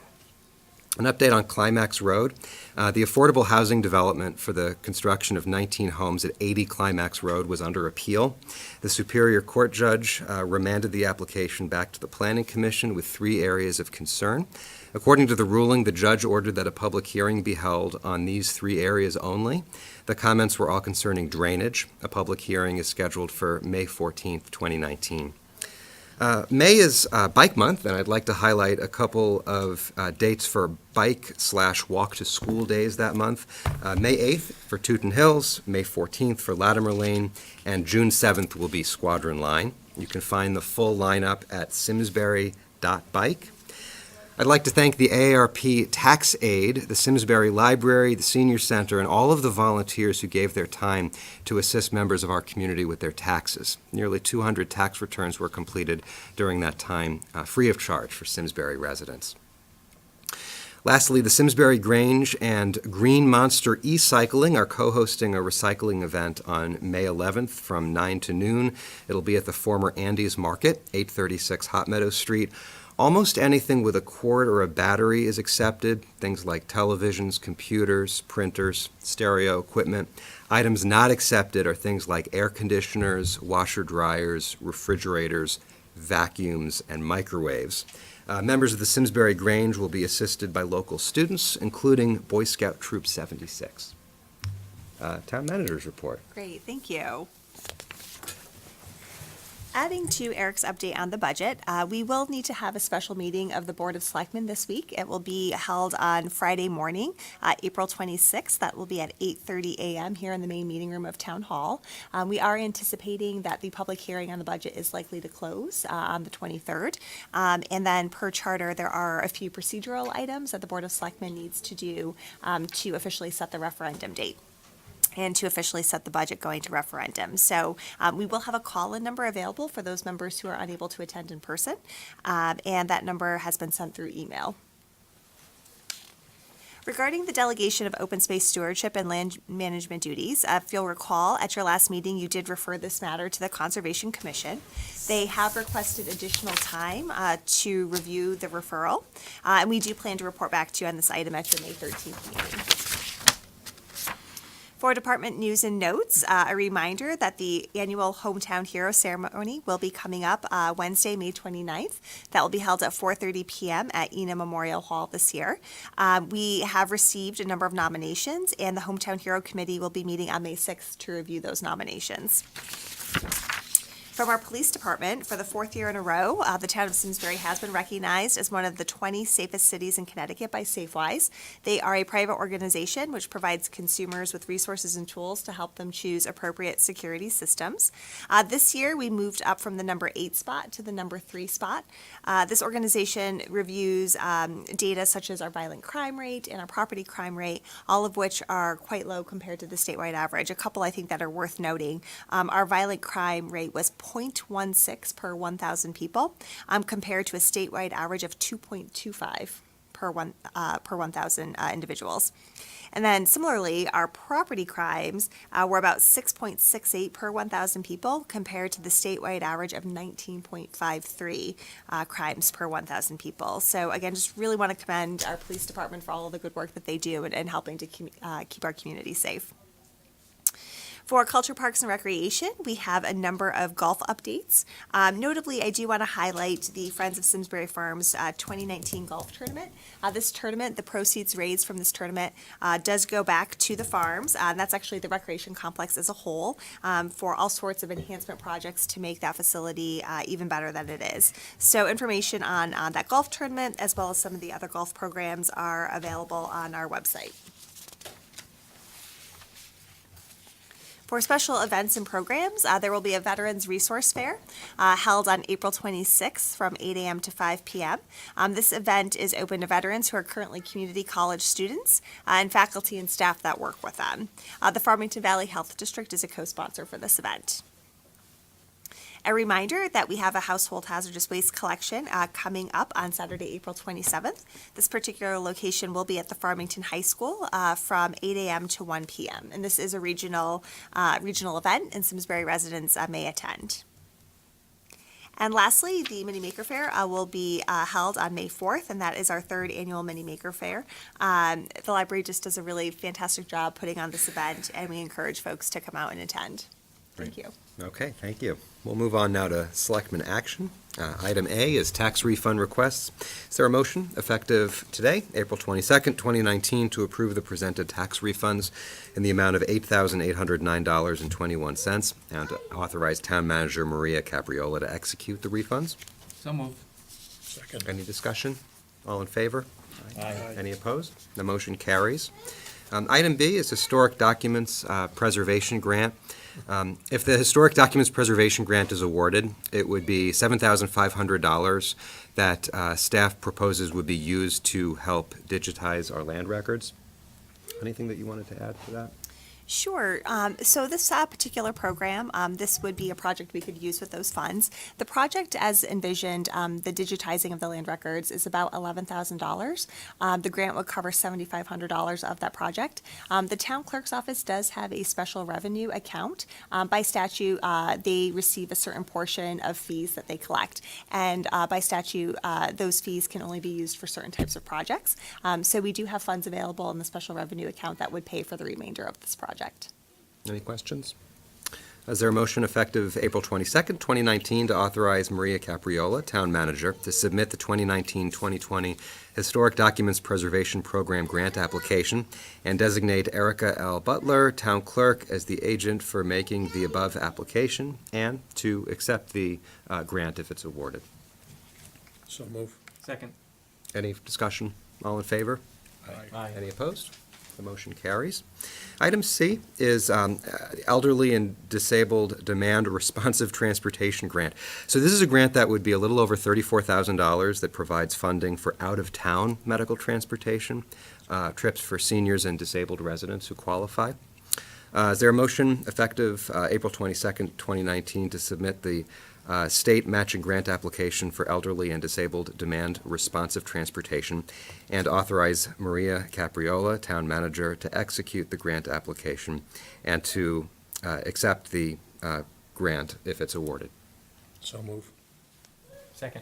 [SPEAKER 1] An update on Climax Road. The affordable housing development for the construction of 19 homes at 80 Climax Road was under appeal. The Superior Court judge remanded the application back to the Planning Commission with 3 areas of concern. According to the ruling, the judge ordered that a public hearing be held on these 3 areas only. The comments were all concerning drainage. A public hearing is scheduled for May 14th, 2019. May is Bike Month, and I'd like to highlight a couple of dates for bike/walk to school days that month. May 8th for Tooten Hills, May 14th for Latimer Lane, and June 7th will be Squadron Line. You can find the full lineup at simsbury.bike. I'd like to thank the AARP Tax Aid, the Simsbury Library, the Senior Center, and all of the volunteers who gave their time to assist members of our community with their taxes. Nearly 200 tax returns were completed during that time, free of charge for Simsbury residents. Lastly, the Simsbury Grange and Green Monster E-Cycling are co-hosting a recycling event on May 11th from 9 to noon. It'll be at the former Andy's Market, 836 Hot Meadow Street. Almost anything with a cord or a battery is accepted, things like televisions, computers, printers, stereo equipment. Items not accepted are things like air conditioners, washer dryers, refrigerators, vacuums, and microwaves. Members of the Simsbury Grange will be assisted by local students, including Boy Scout Troop 76. Town Manager's Report.
[SPEAKER 9] Great, thank you. Adding to Eric's update on the budget, we will need to have a special meeting of the Board of Selectmen this week. It will be held on Friday morning, April 26th. That will be at 8:30 a.m. here in the main meeting room of Town Hall. We are anticipating that the public hearing on the budget is likely to close on the 23rd. And then per charter, there are a few procedural items that the Board of Selectmen needs to do to officially set the referendum date and to officially set the budget going to referendum. So we will have a call-in number available for those members who are unable to attend in person, and that number has been sent through email. Regarding the delegation of open space stewardship and land management duties, if you'll recall, at your last meeting, you did refer this matter to the Conservation Commission. They have requested additional time to review the referral, and we do plan to report back to you on this item at your May 13th meeting. For department news and notes, a reminder that the annual Hometown Hero Ceremony will be coming up Wednesday, May 29th. That will be held at 4:30 p.m. at Ena Memorial Hall this year. We have received a number of nominations, and the Hometown Hero Committee will be meeting on May 6th to review those nominations. From our police department, for the 4th year in a row, the town of Simsbury has been recognized as one of the 20 safest cities in Connecticut by Safewise. They are a private organization which provides consumers with resources and tools to help them choose appropriate security systems. This year, we moved up from the number 8 spot to the number 3 spot. This organization reviews data such as our violent crime rate and our property crime rate, all of which are quite low compared to the statewide average. A couple I think that are worth noting. Our violent crime rate was 0.16 per 1,000 people, compared to a statewide average of 2.25 per 1,000 individuals. And then similarly, our property crimes were about 6.68 per 1,000 people compared to the statewide average of 19.53 crimes per 1,000 people. So again, just really want to commend our police department for all of the good work that they do and helping to keep our community safe. For Culture, Parks, and Recreation, we have a number of golf updates. Notably, I do want to highlight the Friends of Simsbury Farms 2019 golf tournament. This tournament, the proceeds raised from this tournament does go back to the farms, and that's actually the recreation complex as a whole, for all sorts of enhancement projects to make that facility even better than it is. So information on that golf tournament, as well as some of the other golf programs, are available on our website. For special events and programs, there will be a Veterans Resource Fair held on April 26th from 8 a.m. to 5 p.m. This event is open to veterans who are currently community college students and faculty and staff that work with them. The Farmington Valley Health District is a co-sponsor for this event. A reminder that we have a household hazardous waste collection coming up on Saturday, April 27th. This particular location will be at the Farmington High School from 8 a.m. to 1 p.m. And this is a regional event, and Simsbury residents may attend. And lastly, the Mini Maker Fair will be held on May 4th, and that is our third annual Mini Maker Fair. The library just does a really fantastic job putting on this event, and we encourage folks to come out and attend. Thank you.
[SPEAKER 1] Okay, thank you. We'll move on now to Selectmen action. Item A is tax refund requests. Is there a motion effective today, April 22nd, 2019, to approve the presented tax refunds in the amount of $8,809.21 and to authorize Town Manager Maria Capriola to execute the refunds?
[SPEAKER 2] So move. Second.
[SPEAKER 1] Any discussion? All in favor?
[SPEAKER 2] Aye.
[SPEAKER 1] Any opposed? The motion carries. Item B is Historic Documents Preservation Grant. If the Historic Documents Preservation Grant is awarded, it would be $7,500 that staff proposes would be used to help digitize our land records. Anything that you wanted to add to that?
[SPEAKER 9] Sure. So this particular program, this would be a project we could use with those funds. The project, as envisioned, the digitizing of the land records, is about $11,000. The grant would cover $7,500 of that project. The town clerk's office does have a special revenue account. By statute, they receive a certain portion of fees that they collect, and by statute, those fees can only be used for certain types of projects. So we do have funds available in the special revenue account that would pay for the remainder of this project.
[SPEAKER 1] Any questions? Is there a motion effective April 22nd, 2019, to authorize Maria Capriola, Town Manager, to submit the 2019-2020 Historic Documents Preservation Program grant application and designate Erica L. Butler, Town Clerk, as the agent for making the above application and to accept the grant if it's awarded?
[SPEAKER 2] So move. Second.
[SPEAKER 1] Any discussion? All in favor?
[SPEAKER 2] Aye.
[SPEAKER 1] Any opposed? The motion carries. Item C is Elderly and Disabled Demand Responsive Transportation Grant. So this is a grant that would be a little over $34,000 that provides funding for out-of-town medical transportation, trips for seniors and disabled residents who qualify. Is there a motion effective April 22nd, 2019, to submit the state matching grant application for elderly and disabled demand responsive transportation and authorize Maria Capriola, Town Manager, to execute the grant application and to accept the grant if it's awarded?
[SPEAKER 2] So move. Second.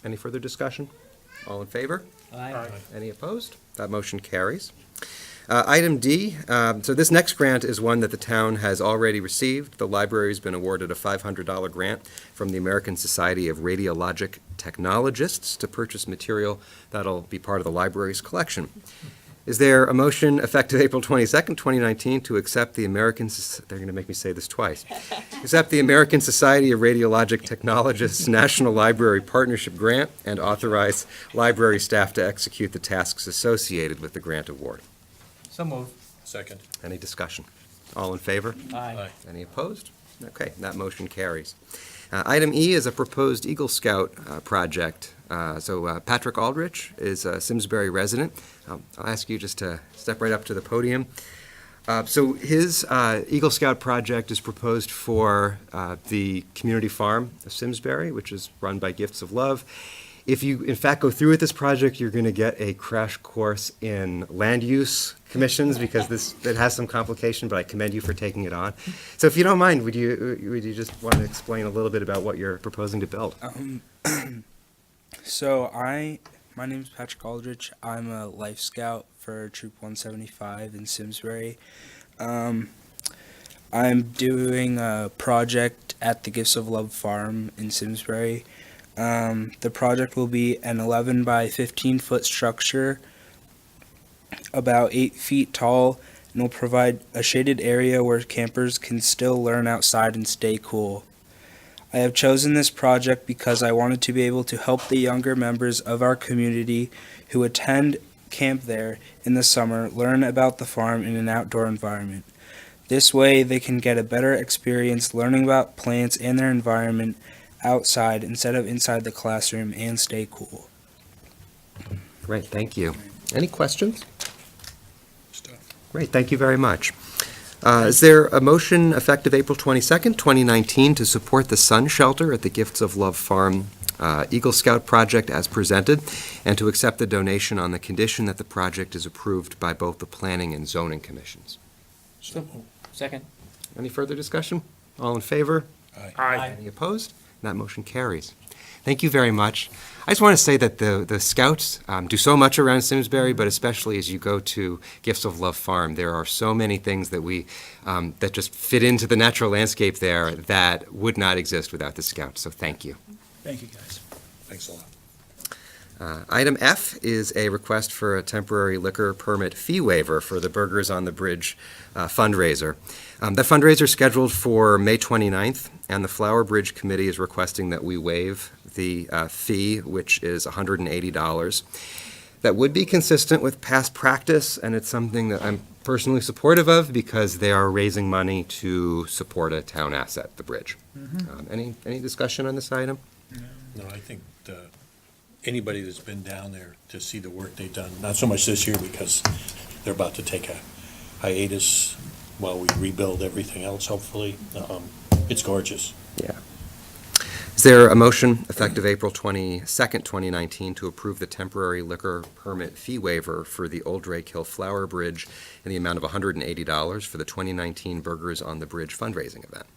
[SPEAKER 1] Any further discussion? All in favor?
[SPEAKER 2] Aye.
[SPEAKER 1] Any opposed? That motion carries. Item D, so this next grant is one that the town has already received. The library's been awarded a $500 grant from the American Society of Radiologic Technologists to purchase material that'll be part of the library's collection. Is there a motion effective April 22nd, 2019, to accept the they're going to make me say this twice, accept the American Society of Radiologic Technologists National Library Partnership Grant and authorize library staff to execute the tasks associated with the grant award?
[SPEAKER 2] So move. Second.
[SPEAKER 1] Any discussion? All in favor?
[SPEAKER 2] Aye.
[SPEAKER 1] Any opposed? Okay, that motion carries. Item E is a proposed Eagle Scout project. So Patrick Aldrich is a Simsbury resident. I'll ask you just to step right up to the podium. So his Eagle Scout project is proposed for the community farm of Simsbury, which is run by Gifts of Love. If you, in fact, go through with this project, you're going to get a crash course in land use commissions because it has some complication, but I commend you for taking it on. So if you don't mind, would you just want to explain a little bit about what you're proposing to build?
[SPEAKER 11] So my name is Patrick Aldrich. I'm a life scout for Troop 175 in Simsbury. I'm doing a project at the Gifts of Love farm in Simsbury. The project will be an 11 by 15 foot structure, about 8 feet tall, and will provide a shaded area where campers can still learn outside and stay cool. I have chosen this project because I wanted to be able to help the younger members of our community who attend camp there in the summer learn about the farm in an outdoor environment. This way they can get a better experience learning about plants and their environment outside instead of inside the classroom and stay cool.
[SPEAKER 1] Great, thank you. Any questions? Great, thank you very much. Is there a motion effective April 22nd, 2019 to support the Sun Shelter at the Gifts of Love Farm Eagle Scout project as presented, and to accept the donation on the condition that the project is approved by both the Planning and Zoning Commissions?
[SPEAKER 2] Second.
[SPEAKER 1] Any further discussion? All in favor?
[SPEAKER 10] Aye.
[SPEAKER 1] Any opposed? That motion carries. Thank you very much. I just want to say that the Scouts do so much around Simsbury, but especially as you go to Gifts of Love Farm, there are so many things that that just fit into the natural landscape there that would not exist without the Scouts, so thank you.
[SPEAKER 10] Thank you, guys. Thanks a lot.
[SPEAKER 1] Item F is a request for a temporary liquor permit fee waiver for the Burgers on the Bridge fundraiser. The fundraiser is scheduled for May 29th, and the Flower Bridge Committee is requesting that we waive the fee, which is $180. That would be consistent with past practice, and it's something that I'm personally supportive of because they are raising money to support a town asset, the bridge. Any discussion on this item?
[SPEAKER 2] No, I think anybody that's been down there to see the work they've done, not so much this year because they're about to take a hiatus while we rebuild everything else, hopefully. It's gorgeous.
[SPEAKER 1] Yeah. Is there a motion effective April 22nd, 2019 to approve the temporary liquor permit fee waiver for the Old Drake Hill Flower Bridge in the amount of $180 for the 2019 Burgers on the Bridge fundraising event?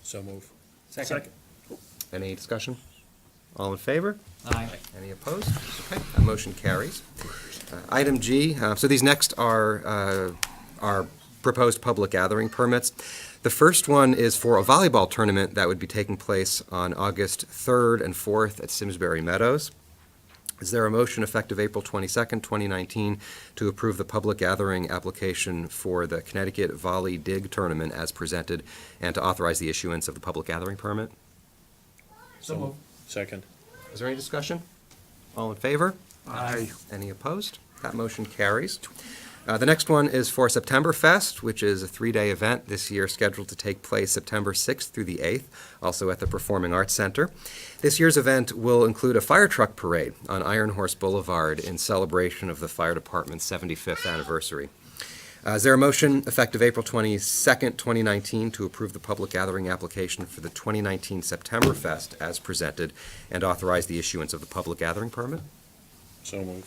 [SPEAKER 2] So move.
[SPEAKER 10] Second.
[SPEAKER 1] Any discussion? All in favor?
[SPEAKER 2] Aye.
[SPEAKER 1] Any opposed? Okay, that motion carries. Item G, so these next are proposed public gathering permits. The first one is for a volleyball tournament that would be taking place on August 3rd and 4th at Simsbury Meadows. Is there a motion effective April 22nd, 2019 to approve the public gathering application for the Connecticut Volley Dig Tournament as presented and to authorize the issuance of the public gathering permit?
[SPEAKER 2] So move. Second.
[SPEAKER 1] Is there any discussion? All in favor?
[SPEAKER 10] Aye.
[SPEAKER 1] Any opposed? That motion carries. The next one is for September Fest, which is a 3-day event this year scheduled to take place September 6th through the 8th, also at the Performing Arts Center. This year's event will include a fire truck parade on Iron Horse Boulevard in celebration of the fire department's 75th anniversary. Is there a motion effective April 22nd, 2019 to approve the public gathering application for the 2019 September Fest as presented and authorize the issuance of the public gathering permit?
[SPEAKER 2] So move.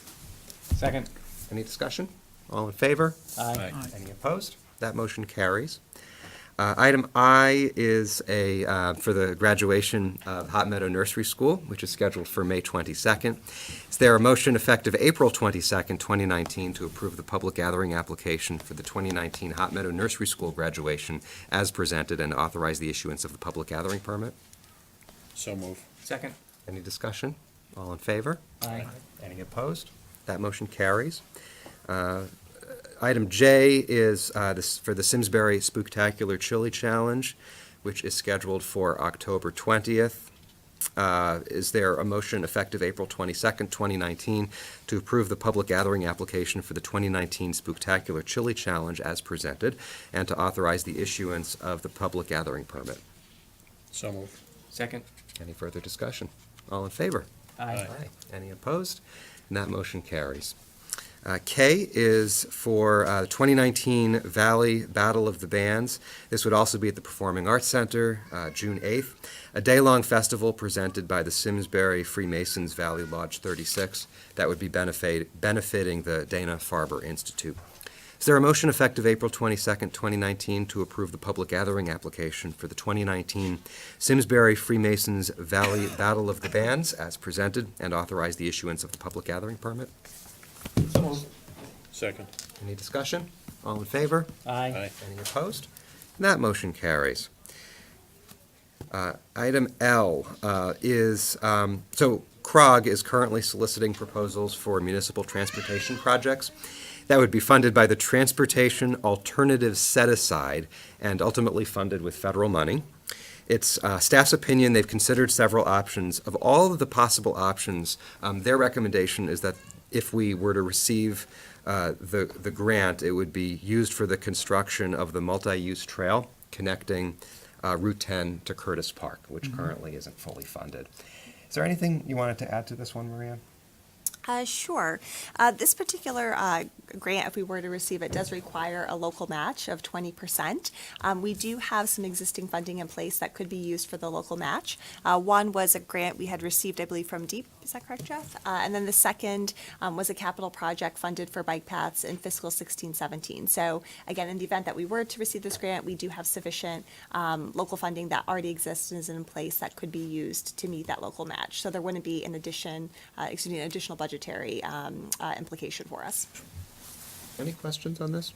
[SPEAKER 10] Second.
[SPEAKER 1] Any discussion? All in favor?
[SPEAKER 2] Aye.
[SPEAKER 1] Any opposed? That motion carries. Item I is for the graduation of Hot Meadow Nursery School, which is scheduled for May 22nd. Is there a motion effective April 22nd, 2019 to approve the public gathering application for the 2019 Hot Meadow Nursery School graduation as presented and authorize the issuance of the public gathering permit?
[SPEAKER 2] So move.
[SPEAKER 10] Second.
[SPEAKER 1] Any discussion? All in favor?
[SPEAKER 10] Aye.
[SPEAKER 1] Any opposed? That motion carries. Item J is for the Simsbury Spooktacular Chili Challenge, which is scheduled for October 20th. Is there a motion effective April 22nd, 2019 to approve the public gathering application for the 2019 Spooktacular Chili Challenge as presented and to authorize the issuance of the public gathering permit?
[SPEAKER 2] So move.
[SPEAKER 10] Second.
[SPEAKER 1] Any further discussion? All in favor?
[SPEAKER 10] Aye.
[SPEAKER 1] Any opposed? And that motion carries. K is for the 2019 Valley Battle of the Bands. This would also be at the Performing Arts Center, June 8th. A day-long festival presented by the Simsbury Freemasons Valley Lodge 36 that would be benefiting the Dana-Farber Institute. Is there a motion effective April 22nd, 2019 to approve the public gathering application for the 2019 Simsbury Freemasons Valley Battle of the Bands as presented and authorize the issuance of the public gathering permit?
[SPEAKER 2] Second.
[SPEAKER 1] Any discussion? All in favor?
[SPEAKER 2] Aye.
[SPEAKER 1] Any opposed? That motion carries. Item L is, so CROG is currently soliciting proposals for municipal transportation projects that would be funded by the Transportation Alternative Set-Aside and ultimately funded with federal money. It's staff's opinion, they've considered several options. Of all of the possible options, their recommendation is that if we were to receive the grant, it would be used for the construction of the multi-use trail connecting Route 10 to Curtis Park, which currently isn't fully funded. Is there anything you wanted to add to this one, Maria?
[SPEAKER 9] Sure. This particular grant, if we were to receive it, does require a local match of 20%. We do have some existing funding in place that could be used for the local match. One was a grant we had received, I believe, from DEEP. Is that correct, Jeff? And then the second was a capital project funded for bike paths in fiscal 16-17. So again, in the event that we were to receive this grant, we do have sufficient local funding that already exists and is in place that could be used to meet that local match. So there wouldn't be an additional budgetary implication for us.
[SPEAKER 1] Any questions on this?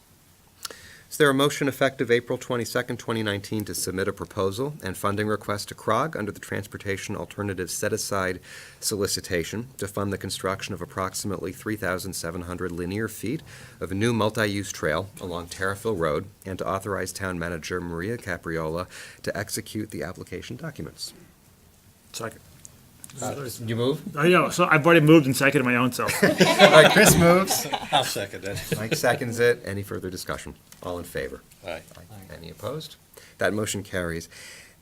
[SPEAKER 1] Is there a motion effective April 22nd, 2019 to submit a proposal and funding request to CROG under the Transportation Alternative Set-Aside solicitation to fund the construction of approximately 3,700 linear feet of a new multi-use trail along Terriffill Road and to authorize Town Manager Maria Capriola to execute the application documents?
[SPEAKER 10] Second.
[SPEAKER 1] You move?
[SPEAKER 10] I know, so I've already moved and seconded my own self.
[SPEAKER 1] All right, Chris moves.
[SPEAKER 2] I'll second it.
[SPEAKER 1] Mike seconds it. Any further discussion? All in favor?
[SPEAKER 2] Aye.
[SPEAKER 1] Any opposed? That motion carries.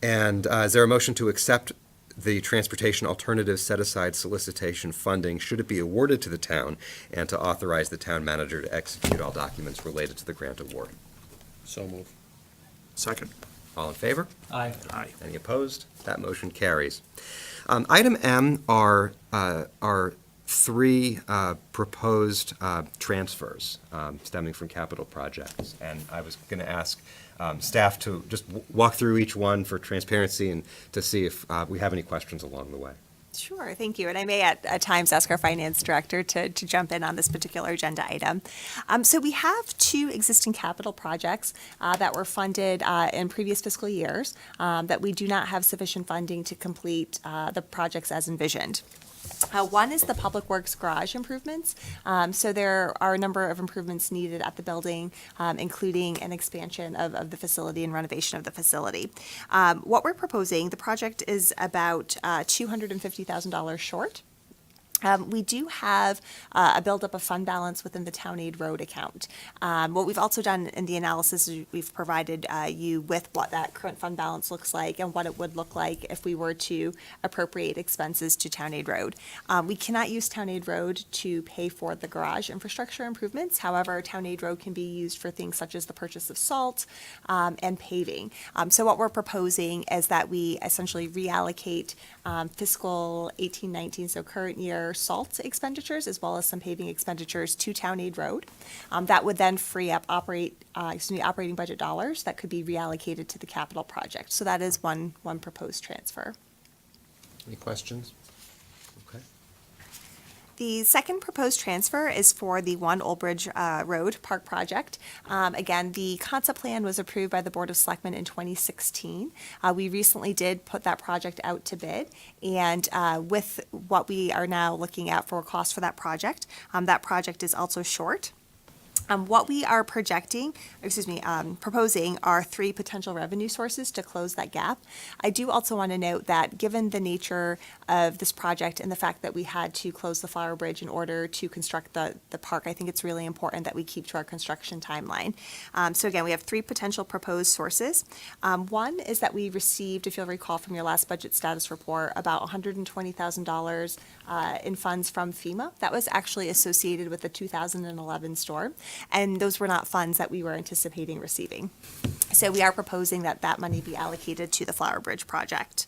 [SPEAKER 1] And is there a motion to accept the Transportation Alternative Set-Aside solicitation funding, should it be awarded to the town, and to authorize the town manager to execute all documents related to the grant award?
[SPEAKER 2] So move.
[SPEAKER 10] Second.
[SPEAKER 1] All in favor?
[SPEAKER 10] Aye.
[SPEAKER 1] Any opposed? That motion carries. Item M are three proposed transfers stemming from capital projects. And I was going to ask staff to just walk through each one for transparency and to see if we have any questions along the way.
[SPEAKER 9] Sure, thank you. And I may at times ask our finance director to jump in on this particular agenda item. So we have two existing capital projects that were funded in previous fiscal years that we do not have sufficient funding to complete the projects as envisioned. One is the Public Works garage improvements. So there are a number of improvements needed at the building, including an expansion of the facility and renovation of the facility. What we're proposing, the project is about $250,000 short. We do have a buildup of fund balance within the Town Aid Road account. What we've also done in the analysis is we've provided you with what that current fund balance looks like and what it would look like if we were to appropriate expenses to Town Aid Road. We cannot use Town Aid Road to pay for the garage infrastructure improvements. However, Town Aid Road can be used for things such as the purchase of salt and paving. So what we're proposing is that we essentially reallocate fiscal 18-19, so current year salt expenditures as well as some paving expenditures to Town Aid Road. That would then free up operating budget dollars that could be reallocated to the capital project. So that is one proposed transfer.
[SPEAKER 1] Any questions? Okay.
[SPEAKER 9] The second proposed transfer is for the 1 Old Bridge Road Park project. Again, the concept plan was approved by the Board of Selectmen in 2016. We recently did put that project out to bid, and with what we are now looking at for cost for that project is also short. What we are proposing are 3 potential revenue sources to close that gap. I do also want to note that given the nature of this project and the fact that we had to close the Flower Bridge in order to construct the park, I think it's really important that we keep to our construction timeline. So again, we have 3 potential proposed sources. One is that we received, if you'll recall from your last budget status report, about $120,000 in funds from FEMA. That was actually associated with the 2011 storm. And those were not funds that we were anticipating receiving. So we are proposing that that money be allocated to the Flower Bridge project.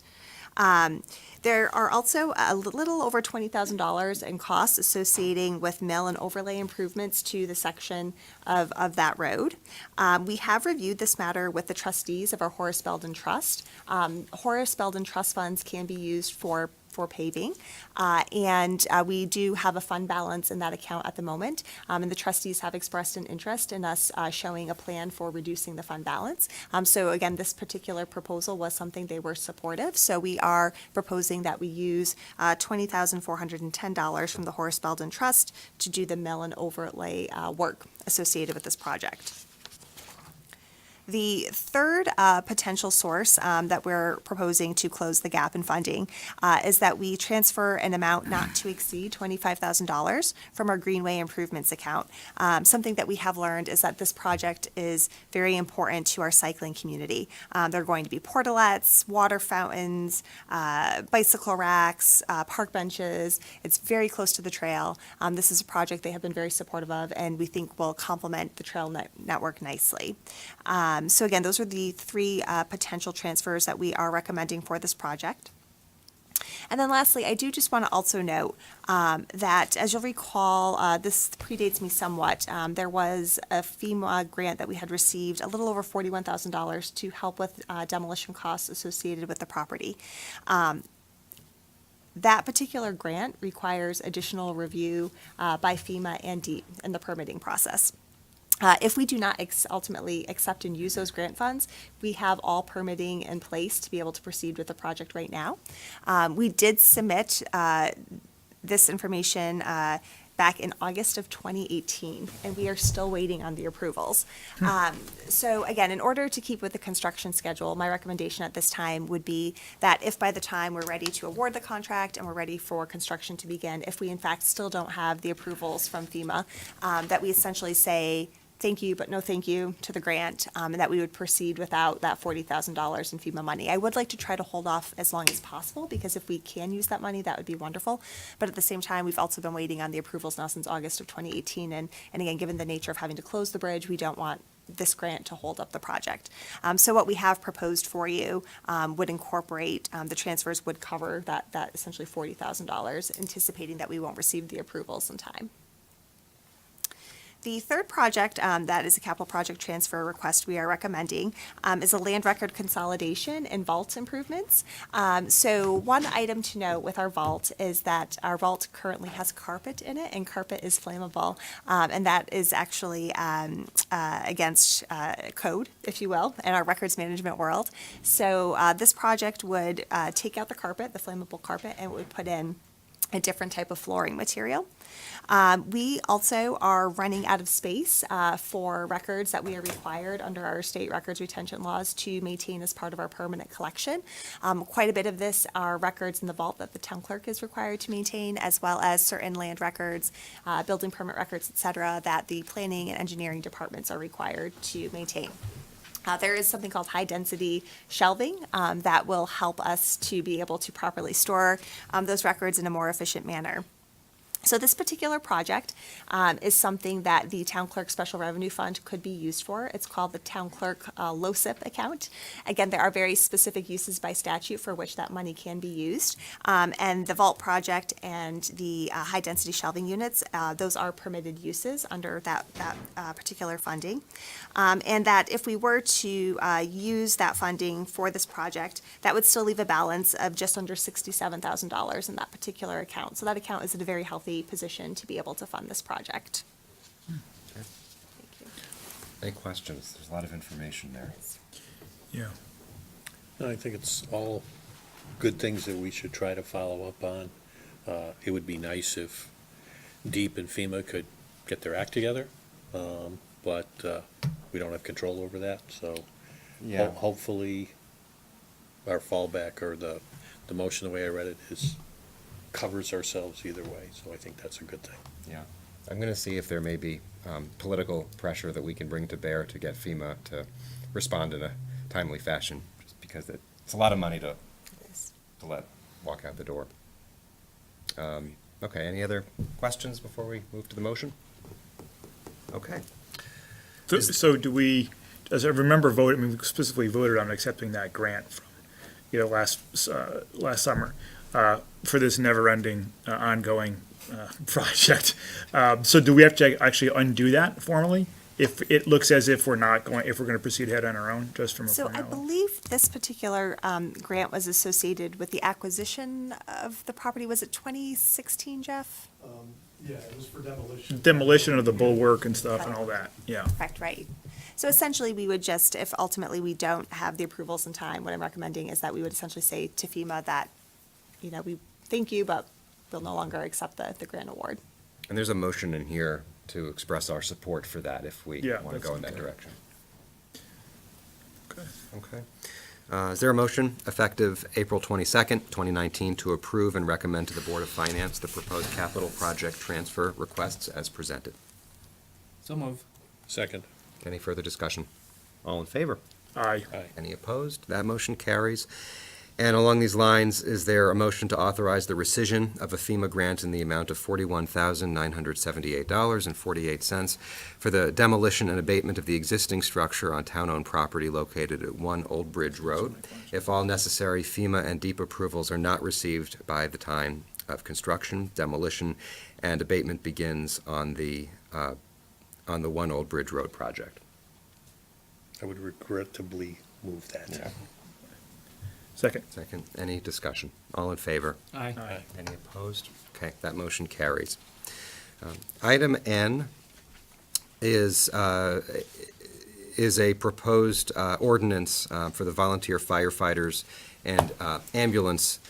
[SPEAKER 9] There are also a little over $20,000 in costs associating with mill and overlay improvements to the section of that road. We have reviewed this matter with the trustees of our Horace Belden Trust. Horace Belden Trust funds can be used for paving, and we do have a fund balance in that account at the moment, and the trustees have expressed an interest in us showing a plan for reducing the fund balance. So again, this particular proposal was something they were supportive, so we are proposing that we use $20,410 from the Horace Belden Trust to do the mill and overlay work associated with this project. The third potential source that we're proposing to close the gap in funding is that we transfer an amount not to exceed $25,000 from our Greenway Improvements account. Something that we have learned is that this project is very important to our cycling community. There are going to be portalets, water fountains, bicycle racks, park benches. It's very close to the trail. This is a project they have been very supportive of, and we think will complement the trail network nicely. So again, those are the 3 potential transfers that we are recommending for this project. And then lastly, I do just want to also note that, as you'll recall, this predates me somewhat. There was a FEMA grant that we had received, a little over $41,000 to help with demolition costs associated with the property. That particular grant requires additional review by FEMA and DEEP in the permitting process. If we do not ultimately accept and use those grant funds, we have all permitting in place to be able to proceed with the project right now. We did submit this information back in August of 2018, and we are still waiting on the approvals. So again, in order to keep with the construction schedule, my recommendation at this time would be that if by the time we're ready to award the contract and we're ready for construction to begin, if we in fact still don't have the approvals from FEMA, that we essentially say, thank you, but no thank you to the grant, and that we would proceed without that $40,000 in FEMA money. I would like to try to hold off as long as possible, because if we can use that money, that would be wonderful. But at the same time, we've also been waiting on the approvals now since August of 2018, and again, given the nature of having to close the bridge, we don't want this grant to hold up the project. So what we have proposed for you would incorporate, the transfers would cover that essentially $40,000, anticipating that we won't receive the approvals in time. The third project that is a capital project transfer request we are recommending is a land record consolidation and vault improvements. So one item to note with our vault is that our vault currently has carpet in it, and carpet is flammable, and that is actually against code, if you will, in our records management world. So this project would take out the carpet, the flammable carpet, and would put in a different type of flooring material. We also are running out of space for records that we are required under our state records retention laws to maintain as part of our permanent collection. Quite a bit of this are records in the vault that the town clerk is required to maintain, as well as certain land records, building permit records, et cetera, that the planning and engineering departments are required to maintain. There is something called high-density shelving that will help us to be able to properly store those records in a more efficient manner. So this particular project is something that the Town Clerk Special Revenue Fund could be used for. It's called the Town Clerk LoSiP account. Again, there are very specific uses by statute for which that money can be used. And the vault project and the high-density shelving units, those are permitted uses under that particular funding. And that if we were to use that funding for this project, that would still leave a balance of just under $67,000 in that particular account. So that account is in a very healthy position to be able to fund this project.
[SPEAKER 1] Okay.
[SPEAKER 9] Thank you.
[SPEAKER 1] Any questions? There's a lot of information there.
[SPEAKER 10] Yeah.
[SPEAKER 2] I think it's all good things that we should try to follow up on. It would be nice if DEEP and FEMA could get their act together but we don't have control over that, so
[SPEAKER 1] Yeah.
[SPEAKER 2] hopefully our fallback or the motion, the way I read it, is covers ourselves either way, so I think that's a good thing.
[SPEAKER 1] Yeah. I'm going to see if there may be political pressure that we can bring to bear to get FEMA to respond in a timely fashion, just because it's a lot of money to let walk out the door. Okay, any other questions before we move to the motion? Okay.
[SPEAKER 10] So do we, as I remember voting, I mean, we specifically voted on accepting that grant from, last summer, for this never-ending, ongoing, project. So do we have to actually undo that formally? If it looks as if we're going to proceed ahead on our own, just from a
[SPEAKER 9] So I
[SPEAKER 10] formality?
[SPEAKER 9] believe this particular grant was associated with the acquisition of the property. Was it 2016, Jeff?
[SPEAKER 10] Yeah, it was for demolition. Demolition of the bulwark and stuff and all that, yeah.
[SPEAKER 9] Correct, right. So essentially, we would just, if ultimately we don't have the approvals in time, what I'm recommending is that we would essentially say to FEMA that, we thank you, but we'll no longer accept the grant award.
[SPEAKER 1] And there's a motion in here to express our support for that if we
[SPEAKER 10] Yeah,
[SPEAKER 1] want to go in that
[SPEAKER 10] that's-
[SPEAKER 1] direction.
[SPEAKER 10] Okay.
[SPEAKER 1] Okay. Is there a motion effective April 22nd, 2019, to approve and recommend to the Board of Finance the proposed capital project transfer requests as presented?
[SPEAKER 11] So move.
[SPEAKER 2] Second.
[SPEAKER 1] Any further discussion? All in favor?
[SPEAKER 10] Aye.
[SPEAKER 1] Any opposed? That motion carries. And along these lines, is there a motion to authorize the rescission of a FEMA grant in the amount of $41,978.48 for the demolition and abatement of the existing structure on town-owned property located at 1 Old Bridge Road, if all necessary FEMA and DEEP approvals are not received by the time of construction, demolition, and abatement begins on the 1 Old Bridge Road project?
[SPEAKER 2] I would regrettably move that.
[SPEAKER 10] Second.
[SPEAKER 1] Second, any discussion? All in favor?
[SPEAKER 11] Aye.
[SPEAKER 10] Aye.
[SPEAKER 1] Any opposed? Okay, that motion carries. Item N is a proposed ordinance for the volunteer firefighters and ambulance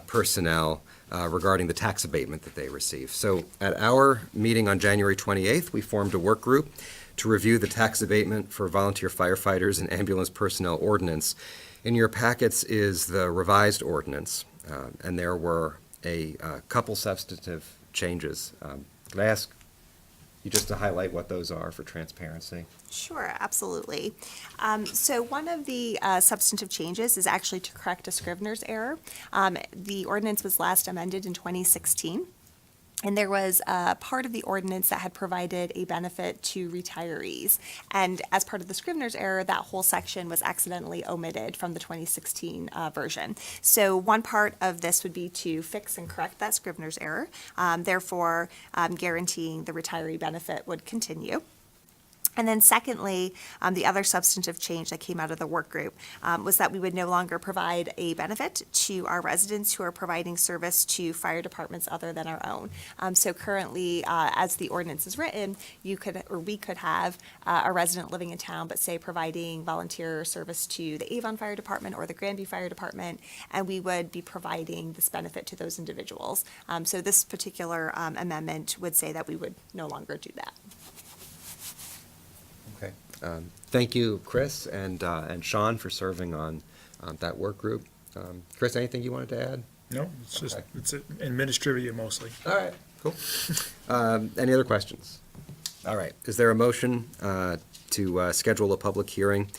[SPEAKER 1] personnel regarding the tax abatement that they receive. So at our meeting on January 28th, we formed a work group to review the tax abatement for volunteer firefighters and ambulance personnel ordinance. In your packets is the revised ordinance, and there were a couple substantive changes. Could I ask you just to highlight what those are for transparency?
[SPEAKER 9] Sure, absolutely. So one of the substantive changes is actually to correct a Scrivener's error. The ordinance was last amended in 2016. And there was a part of the ordinance that had provided a benefit to retirees. And as part of the Scrivener's error, that whole section was accidentally omitted from the 2016 version. So one part of this would be to fix and correct that Scrivener's error, therefore guaranteeing the retiree benefit would continue. And then secondly, the other substantive change that came out of the work group was that we would no longer provide a benefit to our residents who are providing service to fire departments other than our own. So currently, as the ordinance is written, we could have a resident living in town, but say providing volunteer service to the Avon Fire Department or the Granby Fire Department, and we would be providing this benefit to those individuals. So this particular amendment would say that we would no longer do that.
[SPEAKER 1] Okay. Thank you, Chris and Sean, for serving on that work group. Chris, anything you wanted to add?
[SPEAKER 10] No, it's just,
[SPEAKER 1] Okay.
[SPEAKER 10] it's administrative mostly.
[SPEAKER 1] All right, cool. Any other questions? All right, is there a motion to schedule a public hearing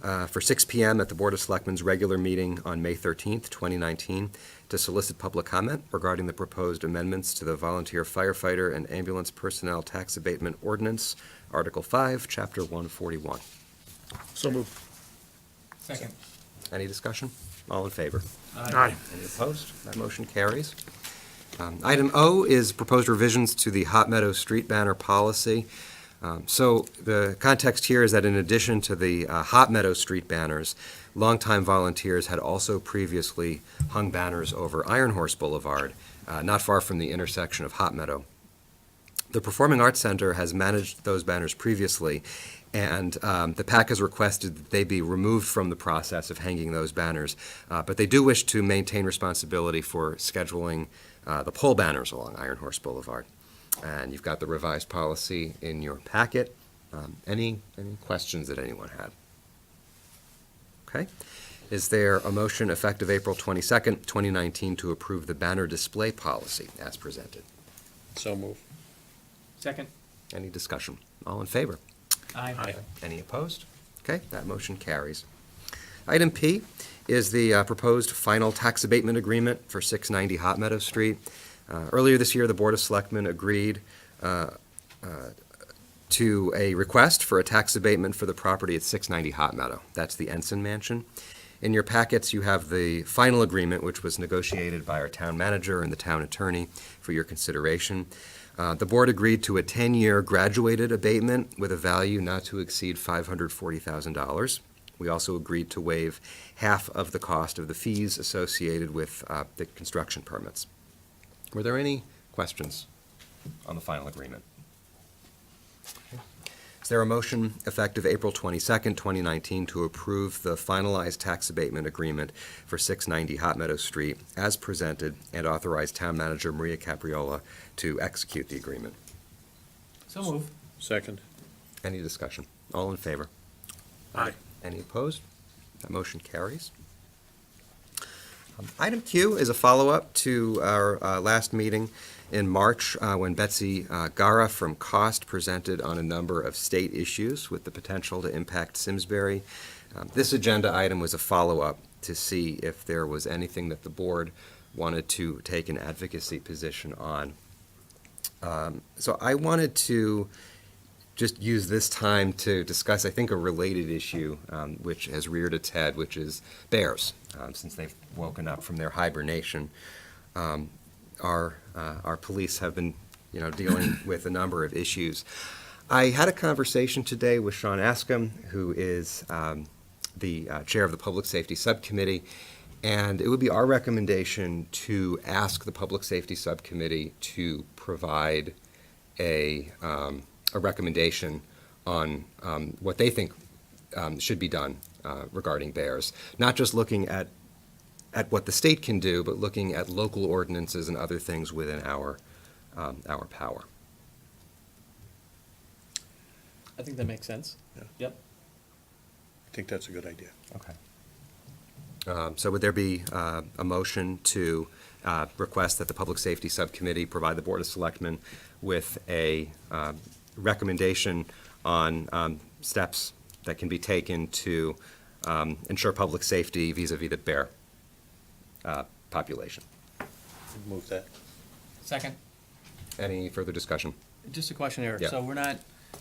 [SPEAKER 1] for 6 PM at the Board of Selectmen's regular meeting on May 13th, 2019, to solicit public comment regarding the proposed amendments to the volunteer firefighter and ambulance personnel tax abatement ordinance, Article 5, Chapter 141?
[SPEAKER 10] So moved.
[SPEAKER 11] Second.
[SPEAKER 1] Any discussion? All in favor?
[SPEAKER 10] Aye.
[SPEAKER 1] Any opposed? That motion carries. Item O is proposed revisions to the Hot Meadow Street banner policy. So the context here is that in addition to the Hot Meadow Street banners, longtime volunteers had also previously hung banners over Iron Horse Boulevard, not far from the intersection of Hot Meadow. The Performing Arts Center has managed those banners previously, and the PAC has requested that they be removed from the process of hanging those banners, but they do wish to maintain responsibility for scheduling the pole banners along Iron Horse Boulevard. And you've got the revised policy in your packet. Any questions that anyone had? Okay. Is there a motion effective April 22nd, 2019 to approve the banner display policy as presented?
[SPEAKER 2] So move.
[SPEAKER 12] Second.
[SPEAKER 1] Any discussion? All in favor?
[SPEAKER 12] Aye.
[SPEAKER 1] Any opposed? Okay, that motion carries. Item P is the proposed final tax abatement agreement for 690 Hot Meadow Street. Earlier this year, the Board of Selectmen agreed to a request for a tax abatement for the property at 690 Hot Meadow. That's the Ensign Mansion. In your packets, you have the final agreement, which was negotiated by our town manager and the town attorney for your consideration. The board agreed to a 10-year graduated abatement with a value not to exceed $540,000. We also agreed to waive half of the cost of the fees associated with the construction permits. Were there any questions on the final agreement? Is there a motion effective April 22nd, 2019 to approve the finalized tax abatement agreement for 690 Hot Meadow Street as presented and authorize town manager Maria Capriola to execute the agreement?
[SPEAKER 12] So move.
[SPEAKER 2] Second.
[SPEAKER 1] Any discussion? All in favor?
[SPEAKER 2] Aye.
[SPEAKER 1] Any opposed? That motion carries. Item Q is a follow-up to our last meeting in March when Betsy Gara from COST presented on a number of state issues with the potential to impact Simsbury. This agenda item was a follow-up to see if there was anything that the board wanted to take an advocacy position on. So I wanted to just use this time to discuss, I think, a related issue which has reared its head, which is bears. Since they've woken up from their hibernation, our police have been, dealing with a number of issues. I had a conversation today with Sean Askham, who is the chair of the Public Safety Subcommittee, and it would be our recommendation to ask the Public Safety Subcommittee to provide a recommendation on what they think should be done regarding bears, not just looking at what the state can do, but looking at local ordinances and other things within our power.
[SPEAKER 12] I think that makes sense.
[SPEAKER 2] Yeah.
[SPEAKER 12] Yep.
[SPEAKER 2] I think that's a good idea.
[SPEAKER 1] Okay. So would there be a motion to request that the Public Safety Subcommittee provide the Board of Selectmen with a recommendation on steps that can be taken to ensure public safety vis-a-vis the bear population?
[SPEAKER 2] Move that.
[SPEAKER 12] Second.
[SPEAKER 1] Any further discussion?
[SPEAKER 12] Just a question, Eric.
[SPEAKER 1] Yeah.
[SPEAKER 12] So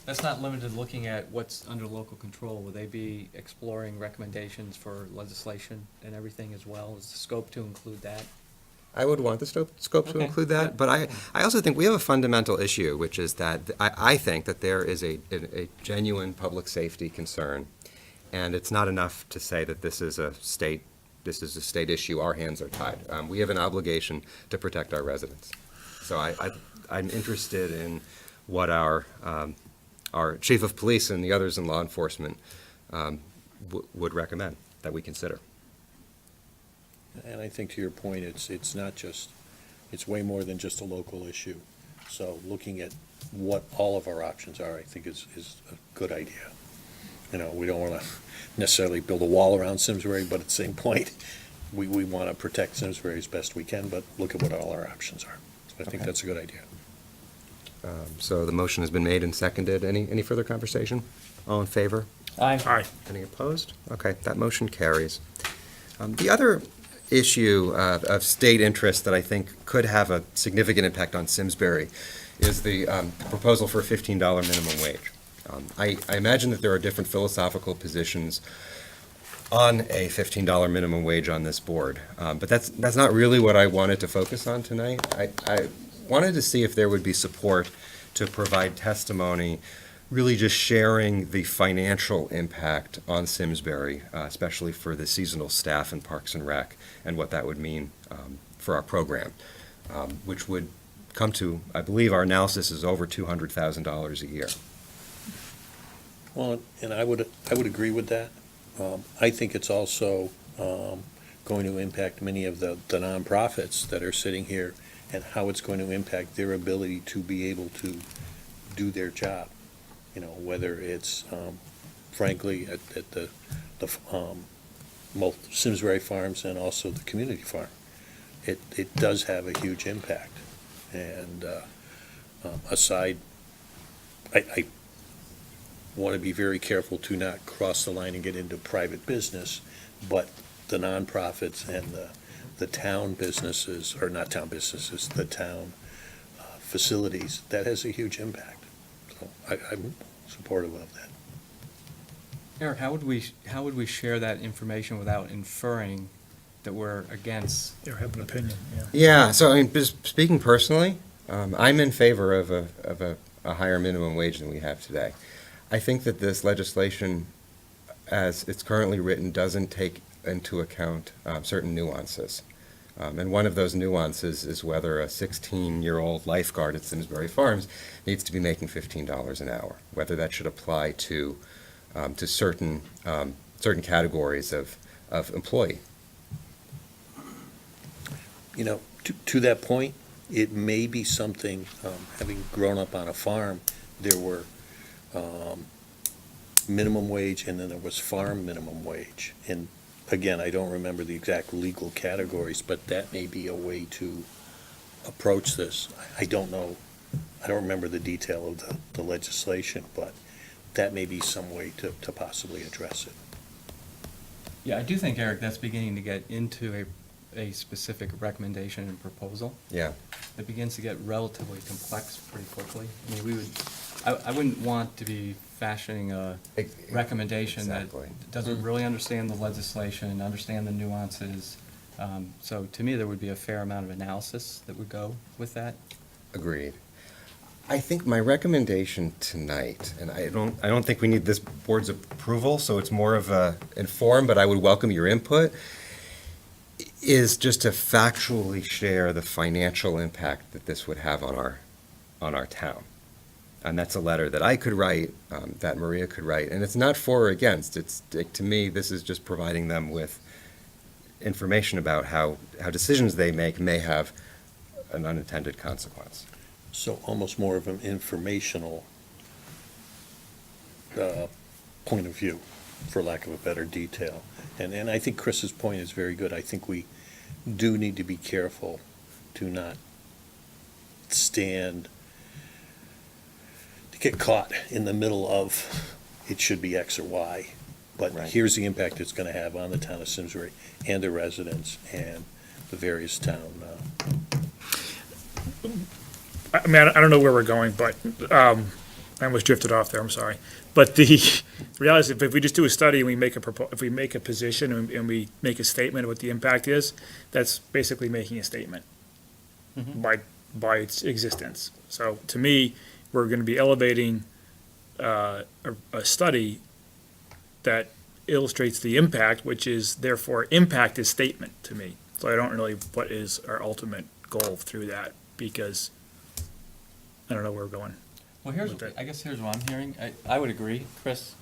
[SPEAKER 12] that's not limited to looking at what's under local control. Will they be exploring recommendations for legislation and everything as well? Is the scope to include that?
[SPEAKER 1] I would want the scope to
[SPEAKER 12] Okay.
[SPEAKER 1] include that, but I also think we have a fundamental issue, which is that I think that there is a genuine public safety concern, and it's not enough to say that this is a state issue, our hands are tied. We have an obligation to protect our residents. So I'm interested in what our chief of police and the others in law enforcement would recommend that we consider.
[SPEAKER 2] And I think to your point, it's not just, it's way more than just a local issue. So looking at what all of our options are, I think is a good idea. We don't want to necessarily build a wall around Simsbury, but at the same point, we want to protect Simsbury as best we can, but look at what all our options are. So I think
[SPEAKER 1] Okay.
[SPEAKER 2] that's a good idea.
[SPEAKER 1] So the motion has been made and seconded. Any further conversation? All in favor?
[SPEAKER 12] Aye.
[SPEAKER 10] Aye.
[SPEAKER 1] Any opposed? Okay, that motion carries. The other issue of state interest that I think could have a significant impact on Simsbury is the proposal for a $15 minimum wage. I imagine that there are different philosophical positions on a $15 minimum wage on this board, but that's not really what I wanted to focus on tonight. I wanted to see if there would be support to provide testimony really just sharing the financial impact on Simsbury, especially for the seasonal staff in Parks and Rec, and what that would mean for our program, which would come to, I believe our analysis is over $200,000 a year.
[SPEAKER 2] Well, and I would agree with that. I think it's also going to impact many of the nonprofits that are sitting here, and how it's going to impact their ability to be able to do their job. whether it's, frankly, at the both Simsbury Farms and also the community farm. It does have a huge impact. And aside, I want to be very careful to not cross the line and get into private business, but the nonprofits and the town businesses, or not town businesses, the town facilities, that has a huge impact. So I'm supportive of that.
[SPEAKER 12] Eric, how would we share that information without inferring that we're against?
[SPEAKER 10] Or have an opinion, yeah.
[SPEAKER 1] Yeah, so I mean, just speaking personally, I'm in favor of a higher minimum wage than we have today. I think that this legislation, as it's currently written, doesn't take into account certain nuances. And one of those nuances is whether a 16-year-old lifeguard at Simsbury Farms needs to be making $15 an hour, whether that should apply to certain categories of employee.
[SPEAKER 2] To that point, it may be something, having grown up on a farm, there were minimum wage and then there was farm minimum wage. And again, I don't remember the exact legal categories, but that may be a way to approach this. I don't know, I don't remember the detail of the legislation, but that may be some way to possibly address it.
[SPEAKER 12] Yeah, I do think, Eric, that's beginning to get into a specific recommendation and proposal.
[SPEAKER 1] Yeah.
[SPEAKER 12] It begins to get relatively complex pretty quickly. I mean, I wouldn't want to be fashioning a recommendation
[SPEAKER 1] Exactly.
[SPEAKER 12] that doesn't really understand the legislation, understand the nuances. So to me, there would be a fair amount of analysis that would go with that.
[SPEAKER 1] Agreed. I think my recommendation tonight, and I don't think we need this board's approval, so it's more of a informed, but I would welcome your input, is just to factually share the financial impact that this would have on our town. And that's a letter that I could write, that Maria could write, and it's not for or against. It's, to me, this is just providing them with information about how decisions they make may have an unintended consequence.
[SPEAKER 2] So almost more of an informational point of view, for lack of a better detail. And I think Chris's point is very good. I think we do need to be careful to not get caught in the middle of it should be X or Y. But
[SPEAKER 1] Right.
[SPEAKER 2] Here's the impact it's going to have on the town of Simsbury and the residents and the various town.
[SPEAKER 10] I mean, I don't know where we're going, but I almost drifted off there, I'm sorry. But the reality is, if we just do a study and we make if we make a position and we make a statement of what the impact is, that's basically making a statement by its existence. So to me, we're going to be elevating a study that illustrates the impact, which is therefore impact is statement to me. So I don't really what is our ultimate goal through that, because I don't know where we're going.
[SPEAKER 12] Well, I guess here's what I'm hearing. I would agree, Chris.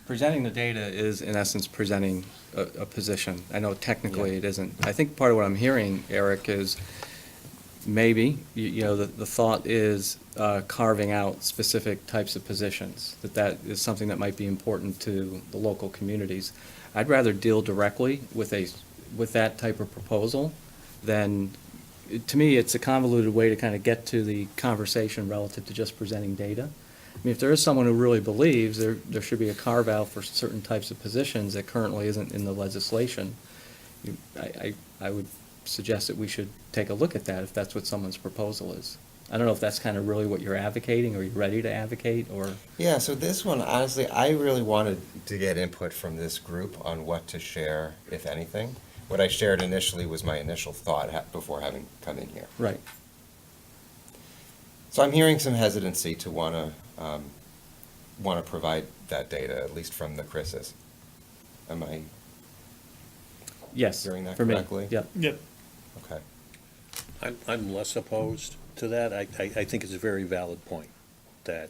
[SPEAKER 12] Presenting the data is, in essence, presenting a position. I know technically it isn't. I think part of what I'm hearing, Eric, is maybe, the thought is carving out specific types of positions, that is something that might be important to the local communities. I'd rather deal directly with that type of proposal than, to me, it's a convoluted way to kind of get to the conversation relative to just presenting data. I mean, if there is someone who really believes there should be a carve-out for certain types of positions that currently isn't in the legislation, I would suggest that we should take a look at that if that's what someone's proposal is. I don't know if that's kind of really what you're advocating, or you're ready to advocate, or...
[SPEAKER 1] Yeah, so this one, honestly, I really wanted to get input from this group on what to share, if anything. What I shared initially was my initial thought before having come in here.
[SPEAKER 12] Right.
[SPEAKER 1] So I'm hearing some hesitancy to want to provide that data, at least from the Chris's. Am I
[SPEAKER 12] Yes,
[SPEAKER 1] hearing that
[SPEAKER 12] for me.
[SPEAKER 1] correctly?
[SPEAKER 12] Yep.
[SPEAKER 10] Yep.
[SPEAKER 1] Okay.
[SPEAKER 2] I'm less opposed to that. I think it's a very valid point, that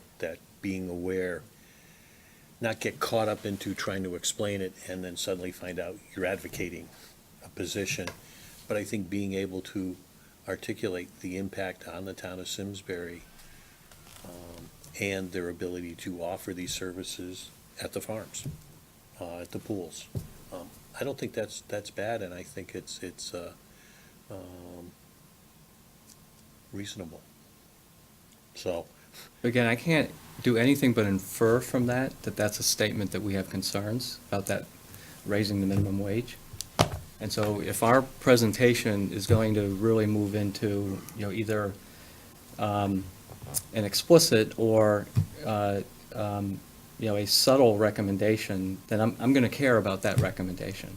[SPEAKER 2] being aware, not get caught up into trying to explain it and then suddenly find out you're advocating a position. But I think being able to articulate the impact on the town of Simsbury
[SPEAKER 13] and their ability to offer these services at the farms, at the pools. I don't think that's bad, and I think it's reasonable. So,
[SPEAKER 12] Again, I can't do anything but infer from that, that that's a statement that we have concerns about that raising the minimum wage. And so if our presentation is going to really move into, either an explicit or, a subtle recommendation, then I'm going to care about that recommendation.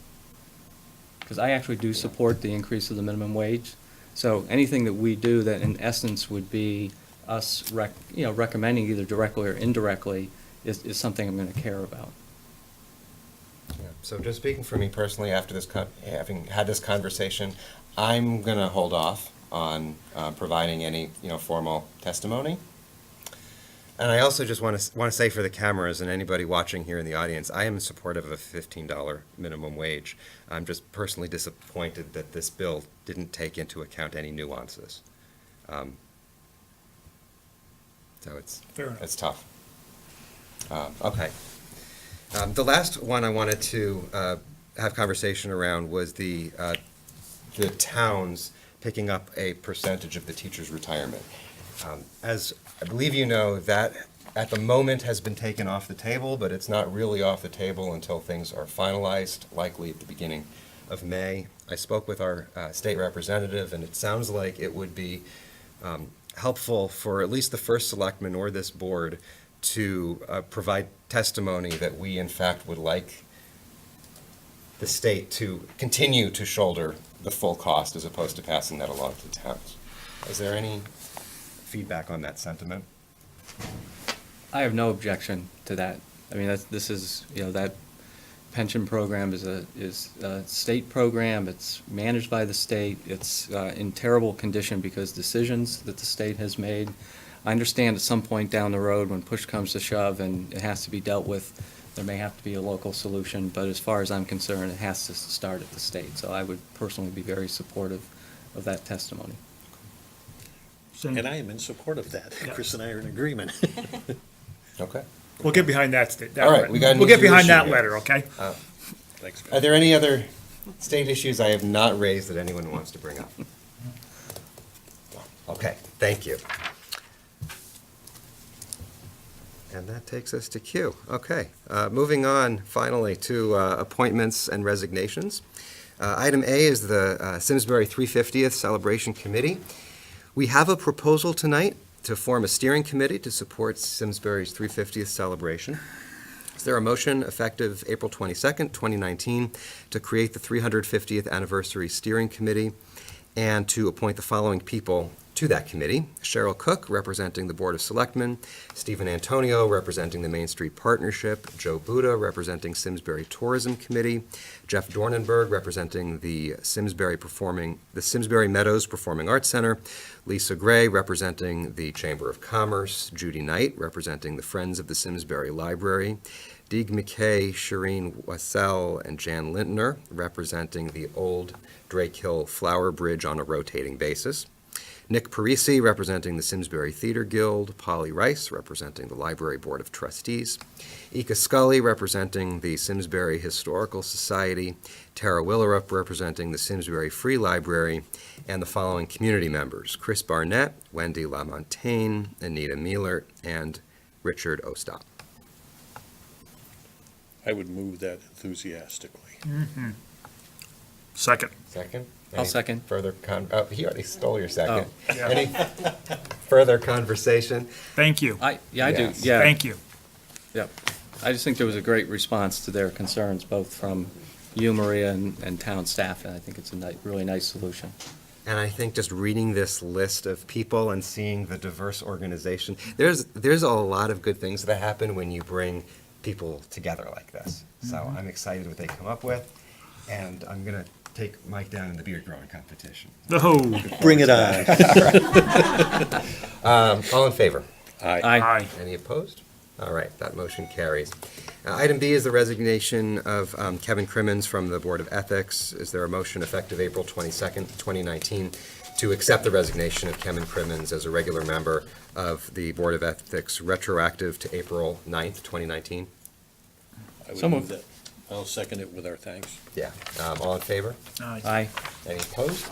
[SPEAKER 12] Because I actually do support the increase of the minimum wage. So anything that we do that in essence would be us recommending either directly or indirectly is something I'm going to care about.
[SPEAKER 1] Yeah. So just speaking for me personally, after this, having had this conversation, I'm going to hold off on providing any, formal testimony. And I also just want to say for the cameras and anybody watching here in the audience, I am supportive of a $15 minimum wage. I'm just personally disappointed that this bill didn't take into account any nuances. So
[SPEAKER 10] Fair enough.
[SPEAKER 1] it's tough. Okay. The last one I wanted to have conversation around was the towns picking up a percentage of the teacher's retirement. As I believe you know, that at the moment has been taken off the table, but it's not really off the table until things are finalized, likely at the beginning of May. I spoke with our state representative, and it sounds like it would be helpful for at least the first selectman or this board to provide testimony that we in fact would like the state to continue to shoulder the full cost as opposed to passing that along to the towns. Is there any feedback on that sentiment?
[SPEAKER 12] I have no objection to that. I mean, this is, that pension program is a state program. It's managed by the state. It's in terrible condition because decisions that the state has made. I understand at some point down the road when push comes to shove and it has to be dealt with, there may have to be a local solution, but as far as I'm concerned, it has to start at the state. So I would personally be very supportive of that testimony.
[SPEAKER 13] and I am in support of that. Chris and I are in agreement.
[SPEAKER 1] Okay.
[SPEAKER 10] We'll get behind that.
[SPEAKER 1] All right, we got an
[SPEAKER 10] We'll get
[SPEAKER 1] easier
[SPEAKER 10] behind
[SPEAKER 1] issue
[SPEAKER 10] that
[SPEAKER 1] here.
[SPEAKER 10] letter, okay?
[SPEAKER 13] Thanks,
[SPEAKER 1] Are there any other state issues I have not raised that anyone wants to bring up? Okay, thank you. And that takes us to Q. Okay, moving on finally to appointments and resignations. Item A is the Simsbury 350th Celebration Committee. We have a proposal tonight to form a steering committee to support Simsbury's 350th celebration. Is there a motion effective April 22nd, 2019, to create the 350th Anniversary Steering Committee and to appoint the following people to that committee? Cheryl Cook, representing the Board of Selectmen, Stephen Antonio, representing the Main Street Partnership, Joe Buda, representing Simsbury Tourism Committee, Jeff Dornenberg, representing the Simsbury Meadows Performing Arts Center, Lisa Gray, representing the Chamber of Commerce, Judy Knight, representing the Friends of the Simsbury Library, Deeg McKay, Shireen Wassell, and Jan Lintner, representing the Old Drake Hill Flower Bridge on a rotating basis, Nick Parisi, representing the Simsbury Theater Guild, Polly Rice, representing the Library Board of Trustees, Ika Scully, representing the Simsbury Historical Society, Tara Willerup, representing the Simsbury Free Library, and the following community members: Chris Barnett, Wendy LaMontagne, Anita Mealert, and Richard Ostap.
[SPEAKER 13] I would move that enthusiastically.
[SPEAKER 10] Second.
[SPEAKER 1] Second?
[SPEAKER 12] I'll
[SPEAKER 1] Any
[SPEAKER 12] second.
[SPEAKER 1] Further he already stole your second.
[SPEAKER 10] Yeah.
[SPEAKER 1] Any further conversation?
[SPEAKER 10] Thank you.
[SPEAKER 12] I do,
[SPEAKER 1] Yes.
[SPEAKER 12] yeah.
[SPEAKER 10] Thank you.
[SPEAKER 12] Yep. I just think there was a great response to their concerns, both from you, Maria, and town staff, and I think it's a really nice solution.
[SPEAKER 1] And I think just reading this list of people and seeing the diverse organization, there's a lot of good things that happen when you bring people together like this. So I'm excited what they come up with, and I'm going to take Mike down in the beard growing competition.
[SPEAKER 10] Oh,
[SPEAKER 13] Bring it on.
[SPEAKER 1] All in favor?
[SPEAKER 13] Aye.
[SPEAKER 10] aye.
[SPEAKER 1] Any opposed? All right, that motion carries. Item B is the resignation of Kevin Crimmins from the Board of Ethics. Is there a motion effective April 22nd, 2019, to accept the resignation of Kevin Crimmins as a regular member of the Board of Ethics retroactive to April 9th, 2019.
[SPEAKER 13] I would
[SPEAKER 12] So
[SPEAKER 13] move
[SPEAKER 12] moved.
[SPEAKER 13] that. I'll second it with our thanks.
[SPEAKER 1] Yeah. All in favor?
[SPEAKER 12] Aye.
[SPEAKER 1] Any opposed?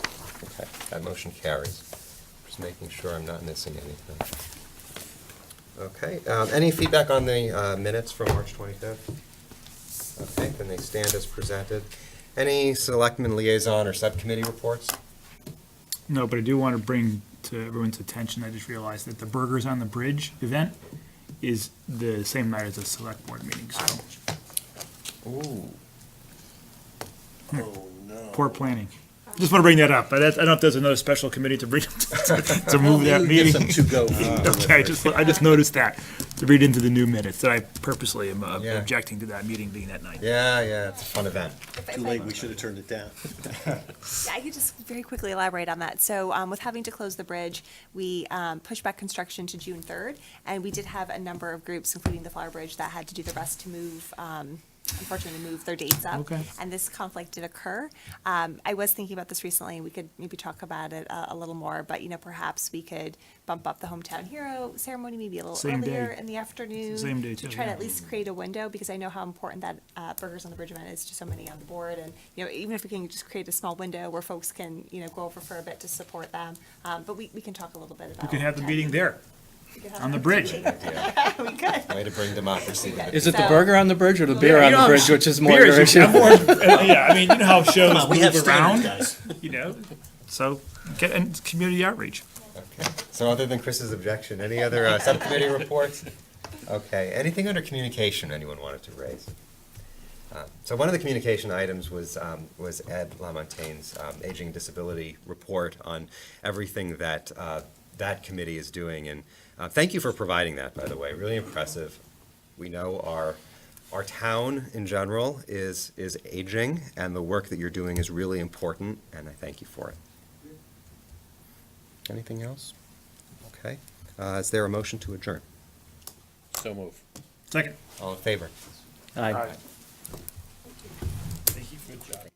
[SPEAKER 1] Okay, that motion carries. Just making sure I'm not missing anything. Okay, any feedback on the minutes from March 25th? Okay, then they stand as presented. Any selectmen liaison or subcommittee reports?
[SPEAKER 10] No, but I do want to bring to everyone's attention, I just realized that the Burgers on the Bridge event is the same night as the select board meeting, so
[SPEAKER 1] Ooh.
[SPEAKER 13] Oh, no.
[SPEAKER 10] poor planning. Just want to bring that up, but I don't know if there's another special committee to bring, to move that
[SPEAKER 13] Maybe get
[SPEAKER 10] meeting.
[SPEAKER 13] some to-go.
[SPEAKER 10] Okay, I just noticed that, to read into the new minutes, that I purposely am
[SPEAKER 1] Yeah.
[SPEAKER 10] objecting to that meeting being that night.
[SPEAKER 1] Yeah, it's a fun event.
[SPEAKER 13] Too late, we should have turned it down.
[SPEAKER 9] Yeah, I could just very quickly elaborate on that. So with having to close the bridge, we pushed back construction to June 3rd, and we did have a number of groups, including the Flower Bridge, that had to do their best to move, unfortunately, move their dates up.
[SPEAKER 10] Okay.
[SPEAKER 9] And this conflict did occur. I was thinking about this recently, and we could maybe talk about it a little more, but, perhaps we could bump up the Hometown Hero ceremony maybe a little
[SPEAKER 10] Same
[SPEAKER 9] earlier
[SPEAKER 10] day.
[SPEAKER 9] in the afternoon.
[SPEAKER 10] Same day,
[SPEAKER 9] To
[SPEAKER 10] too,
[SPEAKER 9] try to
[SPEAKER 10] yeah.
[SPEAKER 9] at least create a window, because I know how important that Burgers on the Bridge event is to so many on the board. And, even if we can just create a small window where folks can, go over for a bit to support them. But we can talk a little bit about.
[SPEAKER 10] We can have the meeting there,
[SPEAKER 9] We could have
[SPEAKER 10] on the
[SPEAKER 9] that
[SPEAKER 10] bridge.
[SPEAKER 9] meeting. We could.
[SPEAKER 1] Way to bring democracy back.
[SPEAKER 12] Is it the
[SPEAKER 9] So-
[SPEAKER 12] burger on the bridge or the beer on the bridge, which is more
[SPEAKER 10] Beer
[SPEAKER 12] your
[SPEAKER 10] is-
[SPEAKER 12] issue?
[SPEAKER 10] Yeah, I mean, you know how shows
[SPEAKER 13] Come on, we have
[SPEAKER 10] move around,
[SPEAKER 13] standards, guys.
[SPEAKER 10] So, and community outreach.
[SPEAKER 1] Okay, so other than Chris's objection, any other subcommittee reports? Okay, anything under communication anyone wanted to raise? So one of the communication items was Ed Lamontagne's Aging and Disability Report on everything that that committee is doing. And thank you for providing that, by the way, really impressive. We know our town in general is aging, and the work that you're doing is really important, and I thank you for it. Anything else? Okay. Is there a motion to adjourn?
[SPEAKER 13] So move.
[SPEAKER 10] Second.
[SPEAKER 1] All in favor?
[SPEAKER 12] Aye.
[SPEAKER 10] Thank you, good job.